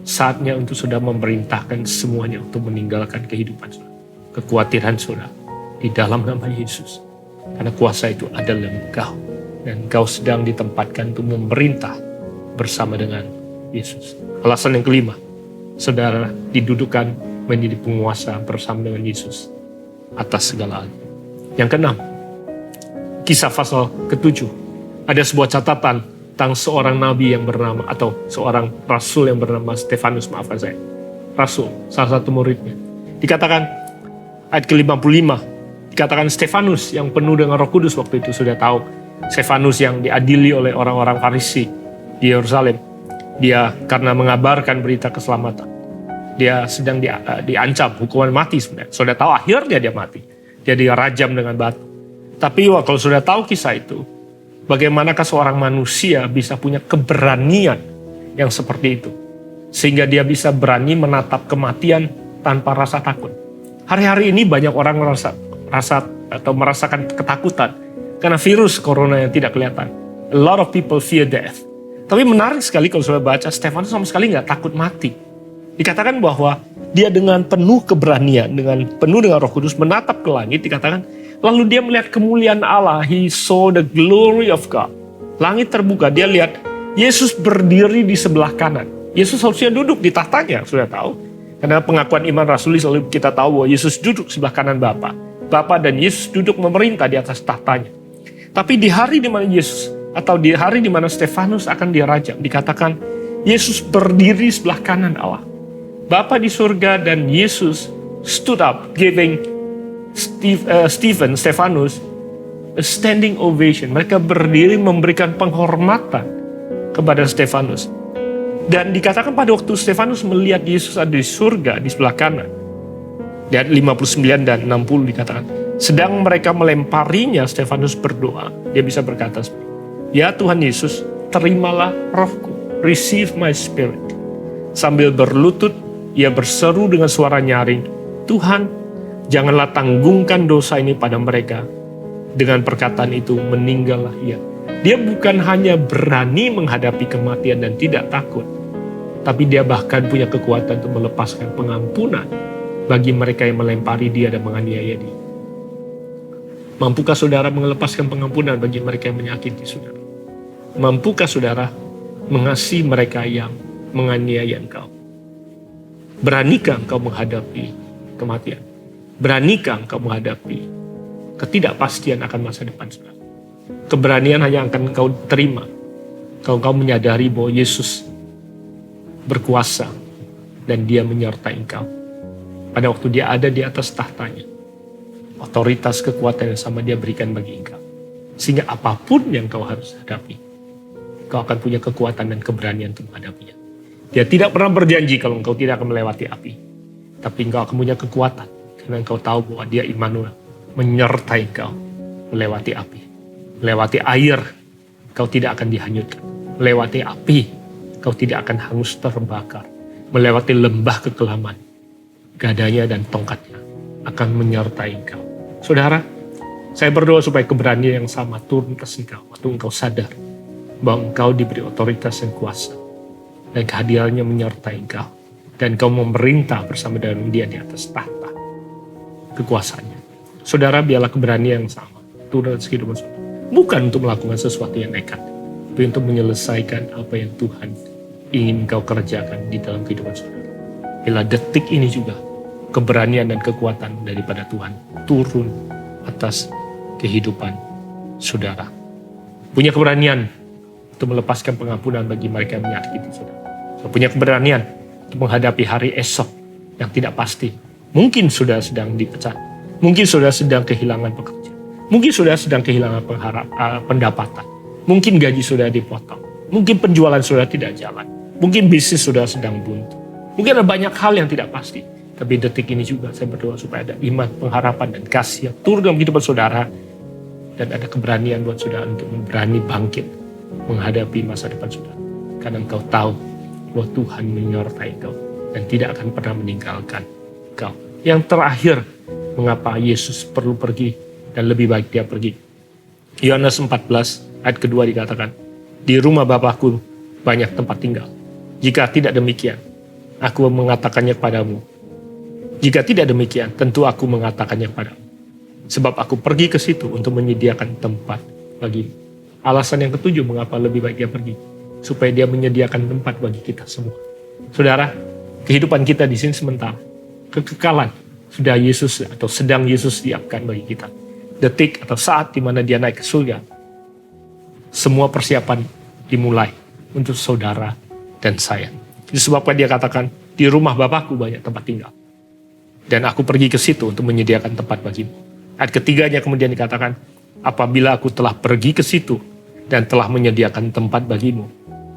Saatnya untuk saudara memerintahkan semuanya untuk meninggalkan kehidupan saudara, kekhawatiran saudara di dalam nama Yesus. Karena kuasa itu ada dalam engkau. Dan engkau sedang ditempatkan untuk memerintah bersama dengan Yesus. Alasan yang kelima, saudara didudukan menjadi penguasa bersama dengan Yesus atas segala hal. Yang keenam, Kisah pasal ke-7. Ada sebuah catatan tentang seorang nabi yang bernama, atau seorang rasul yang bernama Stefanus, maafkan saya. Rasul, salah satu muridnya. Dikatakan, ayat ke-55, dikatakan Stefanus yang penuh dengan Roh Kudus waktu itu, sudah tahu. Stefanus yang diadili oleh orang-orang Farisi di Yerusalem. Dia karena mengabarkan berita keselamatan. Dia sedang diancam hukuman mati sebenarnya. Sudah tahu akhirnya dia mati. Dia dirajam dengan batu. Tapi kalau sudah tahu kisah itu, bagaimanakah seorang manusia bisa punya keberanian yang seperti itu? Sehingga dia bisa berani menatap kematian tanpa rasa takut. Hari-hari ini banyak orang merasakan ketakutan Karena virus corona yang tidak kelihatan. A lot of people fear death. Tapi menarik sekali kalau saudara baca, Stefanus sama sekali nggak takut mati. Dikatakan bahwa dia dengan penuh keberanian, penuh dengan Roh Kudus menatap ke langit, dikatakan, lalu dia melihat kemuliaan Allah. He saw the glory of God. Langit terbuka, dia lihat Yesus berdiri di sebelah kanan. Yesus harusnya duduk di tahtanya, sudah tahu. Karena pengakuan iman rasuli selalu kita tahu bahwa Yesus duduk sebelah kanan Bapa. Bapa dan Yesus duduk memerintah di atas tahtanya. Tapi di hari di mana Yesus, atau di hari di mana Stefanus akan dirajam, dikatakan Yesus berdiri sebelah kanan Allah. Bapa di surga dan Yesus stood up giving Stefanus a standing ovation. Mereka berdiri memberikan penghormatan kepada Stefanus. Dan dikatakan pada waktu Stefanus melihat Yesus ada di surga di sebelah kanan. Di ayat 59 dan 60 dikatakan, sedang mereka melemparinya, Stefanus berdoa. Dia bisa berkata, ya Tuhan Yesus, terimalah rohku, receive my spirit. Sambil berlutut, ia berseru dengan suara nyaring, Tuhan, janganlah tanggungkan dosa ini pada mereka. Dengan perkataan itu, meninggallah ia. Dia bukan hanya berani menghadapi kematian dan tidak takut, tapi dia bahkan punya kekuatan untuk melepaskan pengampunan bagi mereka yang melempari dia dan menganiaya dia. Mampukah saudara melepaskan pengampunan bagi mereka yang menyakiti saudara? Mampukah saudara mengasihi mereka yang menganiaya engkau? Beranikah engkau menghadapi kematian? Beranikah engkau menghadapi ketidakpastian akan masa depan saudara? Keberanian hanya akan engkau terima kalau engkau menyadari bahwa Yesus berkuasa dan dia menyertai engkau. Pada waktu dia ada di atas tahtanya, otoritas kekuatan yang sama dia berikan bagi engkau. Sehingga apapun yang kau harus hadapi, kau akan punya kekuatan dan keberanian untuk menghadapinya. Dia tidak pernah berjanji kalau engkau tidak akan melewati api. Tapi engkau akan punya kekuatan. Karena engkau tahu bahwa dia Immanuel menyertai engkau melewati api. Melewati air, kau tidak akan dihanyutkan. Melewati api, kau tidak akan hangus terbakar. Melewati lembah kekelaman, gadanya dan tongkatnya akan menyertai engkau. Saudara, saya berdoa supaya keberanian yang sama turun ke engkau. Waktu engkau sadar bahwa engkau diberi otoritas dan kuasa. Dan kehadirannya menyertai engkau. Dan engkau memerintah bersama dengan dia di atas tahta kekuasaannya. Saudara, biarlah keberanian yang sama turun atas kehidupan saudara. Bukan untuk melakukan sesuatu yang nekat, tapi untuk menyelesaikan apa yang Tuhan ingin kau kerjakan di dalam kehidupan saudara. Bila detik ini juga keberanian dan kekuatan daripada Tuhan turun atas kehidupan saudara. Punya keberanian untuk melepaskan pengampunan bagi mereka yang menyakiti saudara. Punya keberanian untuk menghadapi hari esok yang tidak pasti. Mungkin sudah sedang dipecat. Mungkin sudah sedang kehilangan pekerjaan. Mungkin sudah sedang kehilangan pendapatan. Mungkin gaji sudah dipotong. Mungkin penjualan sudah tidak jalan. Mungkin bisnis sudah sedang buntu. Mungkin ada banyak hal yang tidak pasti. Tapi detik ini juga saya berdoa supaya ada iman, pengharapan, dan kasih yang turun dalam kehidupan saudara. Dan ada keberanian buat saudara untuk berani bangkit menghadapi masa depan saudara. Karena engkau tahu bahwa Tuhan menyertai engkau dan tidak akan pernah meninggalkan engkau. Yang terakhir, mengapa Yesus perlu pergi dan lebih baik dia pergi. Yohanes 14 ayat kedua dikatakan, di rumah Bapakku banyak tempat tinggal. Jika tidak demikian, aku mengatakannya kepadamu. Jika tidak demikian, tentu aku mengatakannya kepadamu. Sebab aku pergi ke situ untuk menyediakan tempat bagimu. Alasan yang ketujuh mengapa lebih baik dia pergi. Supaya dia menyediakan tempat bagi kita semua. Saudara, kehidupan kita di sini sementara. Kekekalan sudah Yesus atau sedang Yesus siapkan bagi kita. Detik atau saat di mana dia naik ke surga. Semua persiapan dimulai untuk saudara dan saya. Disebabkan dia katakan, di rumah Bapakku banyak tempat tinggal. Dan aku pergi ke situ untuk menyediakan tempat bagimu. Ayat ketiganya kemudian dikatakan, apabila aku telah pergi ke situ dan telah menyediakan tempat bagimu,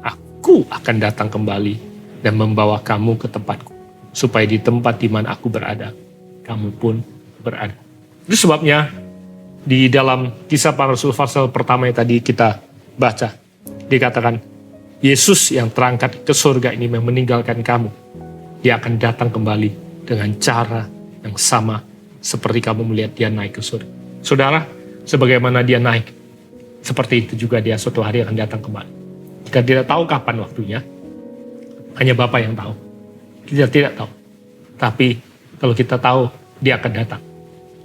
aku akan datang kembali dan membawa kamu ke tempatku, supaya di tempat di mana aku berada, kamu pun berada. Itu sebabnya di dalam Kisah Para Rasul pasal pertama yang tadi kita baca, dikatakan Yesus yang terangkat ke surga ini yang meninggalkan kamu, dia akan datang kembali dengan cara yang sama seperti kamu melihat dia naik ke surga. Saudara, Sebagaimana dia naik, seperti itu juga dia suatu hari akan datang kembali. Kita tidak tahu kapan waktunya, hanya Bapa yang tahu. Kita tidak tahu. Tapi kalau kita tahu dia akan datang,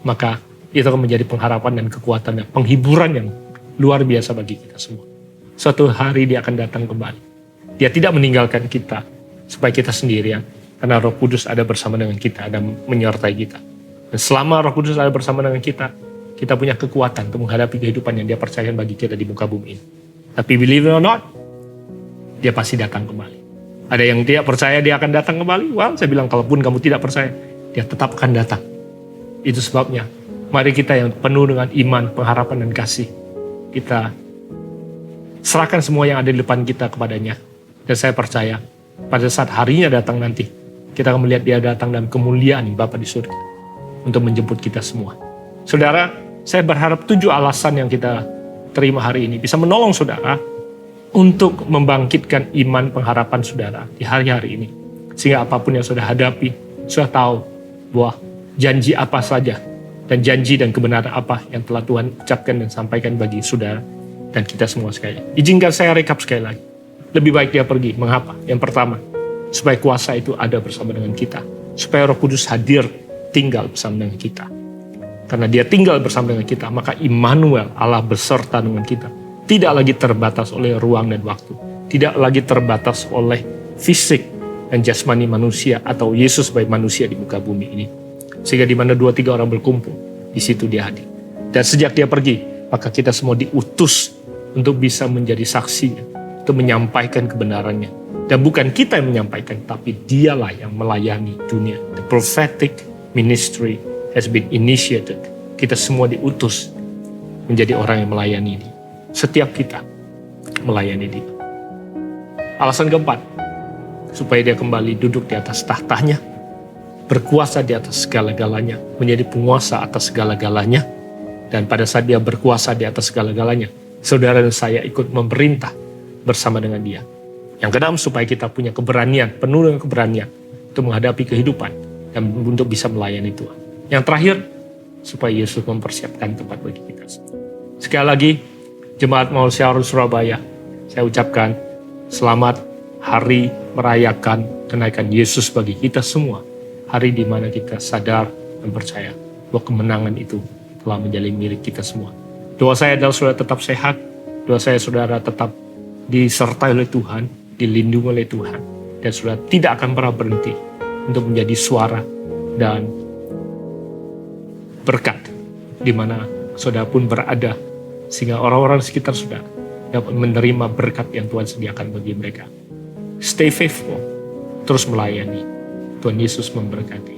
maka itu akan menjadi pengharapan dan kekuatan dan penghiburan yang luar biasa bagi kita semua. Suatu hari dia akan datang kembali. Dia tidak meninggalkan kita supaya kita sendirian, karena Roh Kudus ada bersama dengan kita dan menyertai kita. Dan selama Roh Kudus ada bersama dengan kita punya kekuatan untuk menghadapi kehidupan yang dia percayakan bagi kita di muka bumi ini. Tapi believe it or not, dia pasti datang kembali. Ada yang tidak percaya dia akan datang kembali? Well, saya bilang kalaupun kamu tidak percaya, dia tetap akan datang. Itu sebabnya, mari kita yang penuh dengan iman, pengharapan, dan kasih, kita serahkan semua yang ada di depan kita kepadanya. Dan saya percaya, pada saat harinya datang nanti, kita akan melihat dia datang dalam kemuliaan Bapa di surga untuk menjemput kita semua. Saudara, saya berharap 7 alasan yang kita terima hari ini bisa menolong saudara untuk membangkitkan iman pengharapan saudara di hari-hari ini. Sehingga apapun yang saudara hadapi, saudara tahu bahwa janji apa saja dan janji dan kebenaran apa yang telah Tuhan ucapkan dan sampaikan bagi saudara dan kita semua sekali. Izinkan saya rekap sekali lagi. Lebih baik dia pergi. Mengapa? Yang pertama, supaya kuasa itu ada bersama dengan kita. Supaya Roh Kudus hadir, tinggal bersama dengan kita. Karena dia tinggal bersama dengan kita, maka Immanuel, Allah beserta dengan kita, tidak lagi terbatas oleh ruang dan waktu. Tidak lagi terbatas oleh fisik dan jasmani manusia atau Yesus sebagai manusia di muka bumi ini. Sehingga di mana 2-3 orang berkumpul, di situ dia hadir. Dan sejak dia pergi, maka kita semua diutus untuk bisa menjadi saksinya, untuk menyampaikan kebenarannya. Dan bukan kita yang menyampaikan, tapi dialah yang melayani dunia. The prophetic ministry has been initiated. Kita semua diutus menjadi orang yang melayani dia. Setiap kita melayani dia. Alasan keempat, supaya dia kembali duduk di atas tahtanya, berkuasa di atas segala-galanya, menjadi penguasa atas segala-galanya. Dan pada saat dia berkuasa di atas segala-galanya, saudara dan saya ikut memerintah bersama dengan dia. Yang keenam, supaya kita punya keberanian, penuh dengan keberanian untuk menghadapi kehidupan dan untuk bisa melayani Tuhan. Yang terakhir, supaya Yesus mempersiapkan tempat bagi kita. Sekali lagi, Jemaat Maul Syaron Surabaya, saya ucapkan selamat hari merayakan kenaikan Yesus bagi kita semua. Hari di mana kita sadar dan percaya bahwa kemenangan itu telah menjadi milik kita semua. Doa saya adalah saudara tetap sehat, doa saya saudara tetap disertai oleh Tuhan, dilindungi oleh Tuhan, dan saudara tidak akan pernah berhenti untuk menjadi suara dan berkat di mana saudara pun berada, sehingga orang-orang sekitar saudara dapat menerima berkat yang Tuhan sediakan bagi mereka. Stay faithful, terus melayani. Tuhan Yesus memberkati.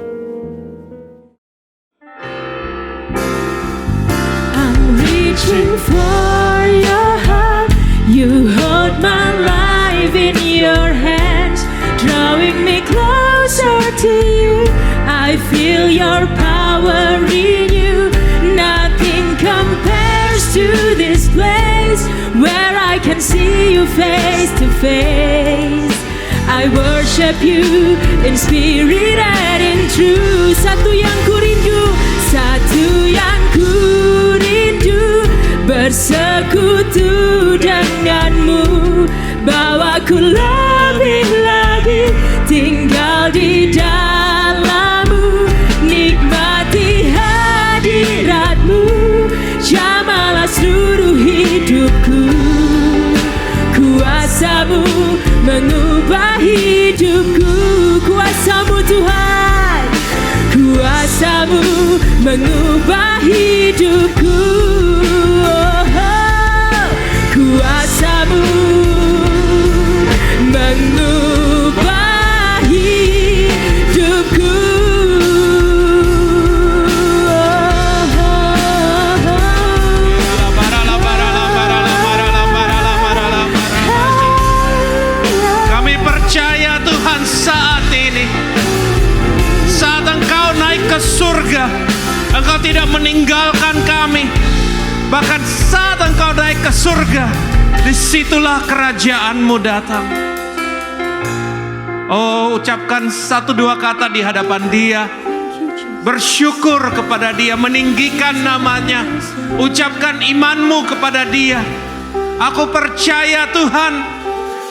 I'm reaching for your heart. You hold my life in your hands, drawing me closer to you. I feel your power in you. Nothing compares to this place where I can see you face to face. I worship you in spirit and in truth. Satu yang ku rindu, satu yang ku rindu, bersekutu denganmu. Bawaku lebih-lebih tinggal di dalammu, nikmati hadiratmu, jamalah seluruh hidupku. Kuasamu mengubah hidupku, kuasamu Tuhan, kuasamu mengubah hidupku. Kuasamu mengubah hidupku. Kami percaya Tuhan, saat ini, saat Engkau naik ke surga, Engkau tidak meninggalkan kami. Bahkan saat Engkau naik ke surga, disitulah kerajaan-Mu datang. Oh, ucapkan 1-2 kata di hadapan Dia. bersyukur kepada Dia, meninggikan namanya, ucapkan imanmu kepada Dia. Aku percaya Tuhan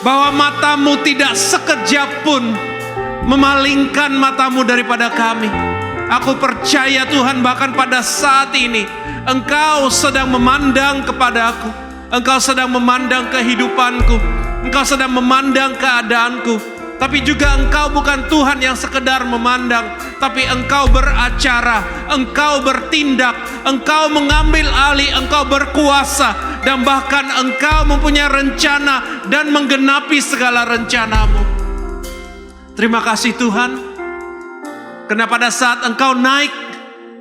bahwa matamu tidak sekejap pun memalingkan matamu daripada kami. Aku percaya Tuhan bahkan pada saat ini Engkau sedang memandang kepadaku, Engkau sedang memandang kehidupanku, Engkau sedang memandang keadaanku. Tapi juga Engkau bukan Tuhan yang sekedar memandang, tapi Engkau beracara, Engkau bertindak, Engkau mengambil alih, Engkau berkuasa, dan bahkan Engkau mempunyai rencana dan menggenapi segala rencanamu. Terima kasih Tuhan, karena pada saat Engkau naik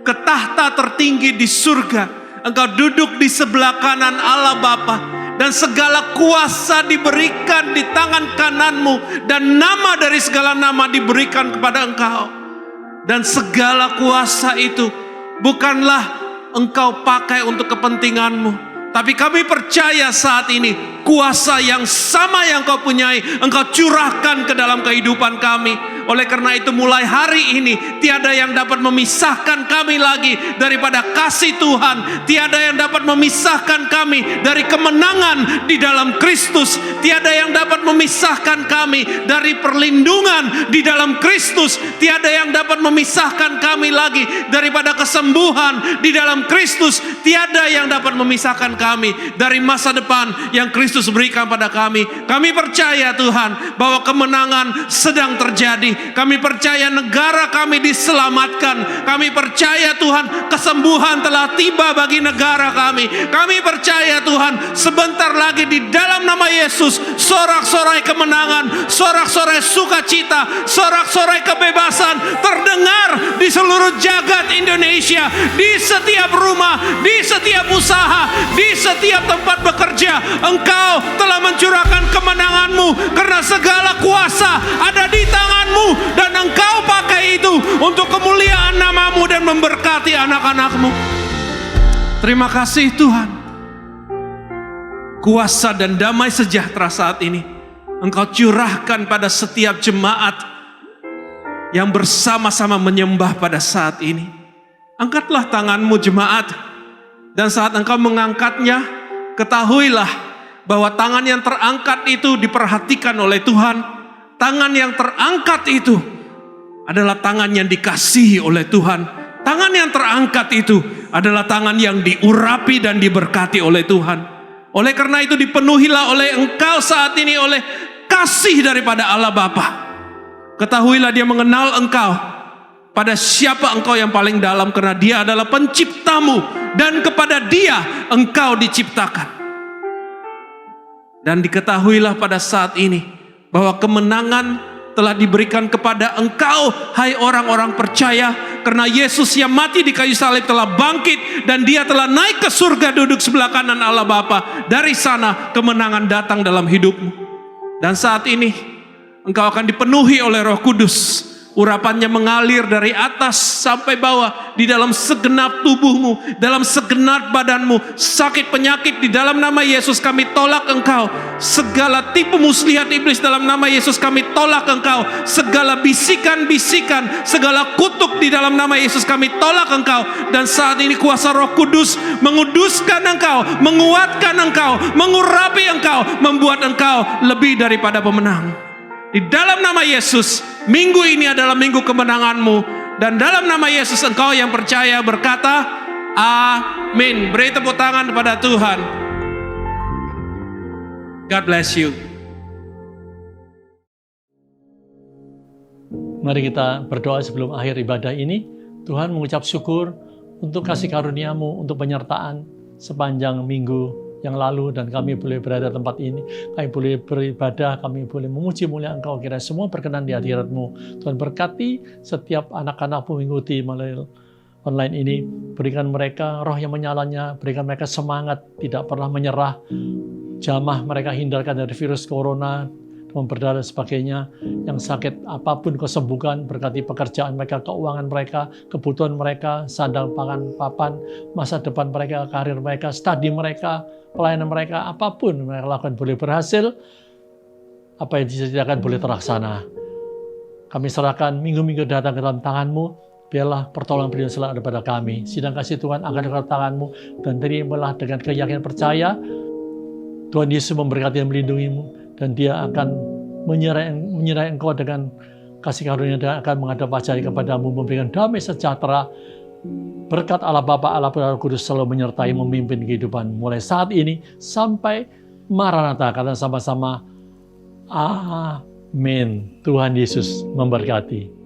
ke tahta tertinggi di surga, Engkau duduk di sebelah kanan Allah Bapa, dan segala kuasa diberikan di tangan kananmu, dan nama dari segala nama diberikan kepada Engkau. Dan segala kuasa itu bukanlah Engkau pakai untuk kepentinganmu, tapi kami percaya saat ini kuasa yang sama yang Kau punyai Engkau curahkan ke dalam kehidupan kami. Oleh karena itu mulai hari ini tiada yang dapat memisahkan kami lagi daripada kasih Tuhan. Tiada yang dapat memisahkan kami dari kemenangan di dalam Kristus. Tiada yang dapat memisahkan kami dari perlindungan di dalam Kristus. Tiada yang dapat memisahkan kami lagi daripada kesembuhan di dalam Kristus. Tiada yang dapat memisahkan kami dari masa depan yang Kristus berikan pada kami. Kami percaya Tuhan bahwa kemenangan sedang terjadi. Kami percaya negara kami diselamatkan. Kami percaya Tuhan kesembuhan telah tiba bagi negara kami. Kami percaya Tuhan sebentar lagi di dalam nama Yesus sorak-sorai kemenangan, sorak-sorai sukacita, sorak-sorai kebebasan terdengar di seluruh jagat Indonesia, di setiap rumah, di setiap usaha, di setiap tempat bekerja. Engkau telah mencurahkan kemenanganmu karena segala kuasa ada di tanganmu, dan Engkau pakai itu untuk kemuliaan namamu dan memberkati anak-anakmu. Terima kasih Tuhan. Kuasa dan damai sejahtera saat ini Engkau curahkan pada setiap jemaat yang bersama-sama menyembah pada saat ini. Angkatlah tanganmu jemaat, dan saat engkau mengangkatnya, ketahuilah bahwa tangan yang terangkat itu diperhatikan oleh Tuhan. Tangan yang terangkat itu adalah tangan yang dikasihi oleh Tuhan. Tangan yang terangkat itu adalah tangan yang diurapi dan diberkati oleh Tuhan. Oleh karena itu dipenuhilah oleh engkau saat ini oleh kasih daripada Allah Bapa. Ketahuilah Dia mengenal engkau, pada siapa engkau yang paling dalam, karena Dia adalah penciptamu dan kepada Dia engkau diciptakan. Dan diketahuilah pada saat ini bahwa kemenangan telah diberikan kepada engkau, hai orang-orang percaya, karena Yesus yang mati di kayu salib telah bangkit, dan Dia telah naik ke surga duduk sebelah kanan Allah Bapa. Dari sana kemenangan datang dalam hidupmu. Dan saat ini engkau akan dipenuhi oleh Roh Kudus. Urapannya mengalir dari atas sampai bawah di dalam segenap tubuhmu, dalam segenap badanmu. Sakit penyakit di dalam nama Yesus kami tolak engkau. Segala tipu muslihat iblis dalam nama Yesus kami tolak engkau. Segala bisikan-bisikan, segala kutuk di dalam nama Yesus kami tolak engkau. Dan saat ini kuasa Roh Kudus menguduskan engkau, menguatkan engkau, mengurapi engkau, membuat engkau lebih daripada pemenang. Di dalam nama Yesus, minggu ini adalah minggu kemenanganmu. Dan dalam nama Yesus engkau yang percaya berkata, amin. Beri tepuk tangan kepada Tuhan. God bless you. Mari kita berdoa sebelum akhir ibadah ini. Tuhan, mengucap syukur untuk kasih karunia-Mu, untuk penyertaan sepanjang minggu yang lalu, dan kami boleh berada di tempat ini, kami boleh beribadah, kami boleh memuji mulia Engkau. Kira semua berkenan di hadirat-Mu. Tuhan, berkati setiap anak-anak-Mu mengikuti melalui online ini. Berikan mereka roh yang menyalanya, berikan mereka semangat, tidak pernah menyerah. Jamah mereka hindarkan dari virus corona, berdarah dan sebagainya. Yang sakit apapun kesembuhan, berkati pekerjaan mereka, keuangan mereka, kebutuhan mereka, sandang pangan papan, masa depan mereka, karir mereka, studi mereka, pelayanan mereka, apapun mereka lakukan boleh berhasil. Apa yang disediakan boleh terlaksana. Kami serahkan minggu-minggu datang ke dalam tangan-Mu. biarlah pertolongan perlindungan selalu ada pada kami. Sidang kasih Tuhan, angkat dekat tangan-Mu, dan terimalah dengan keyakinan percaya, Tuhan Yesus memberkati dan melindungi-Mu, dan Dia akan menyerahkan Engkau dengan kasih karunia dan akan menghadap wajah-Nya kepadamu, memberikan damai sejahtera. Berkat Allah Bapa, Allah Putra, Roh Kudus selalu menyertai memimpin kehidupan mulai saat ini sampai Maranatha. Kata sama-sama, amin. Tuhan Yesus memberkati.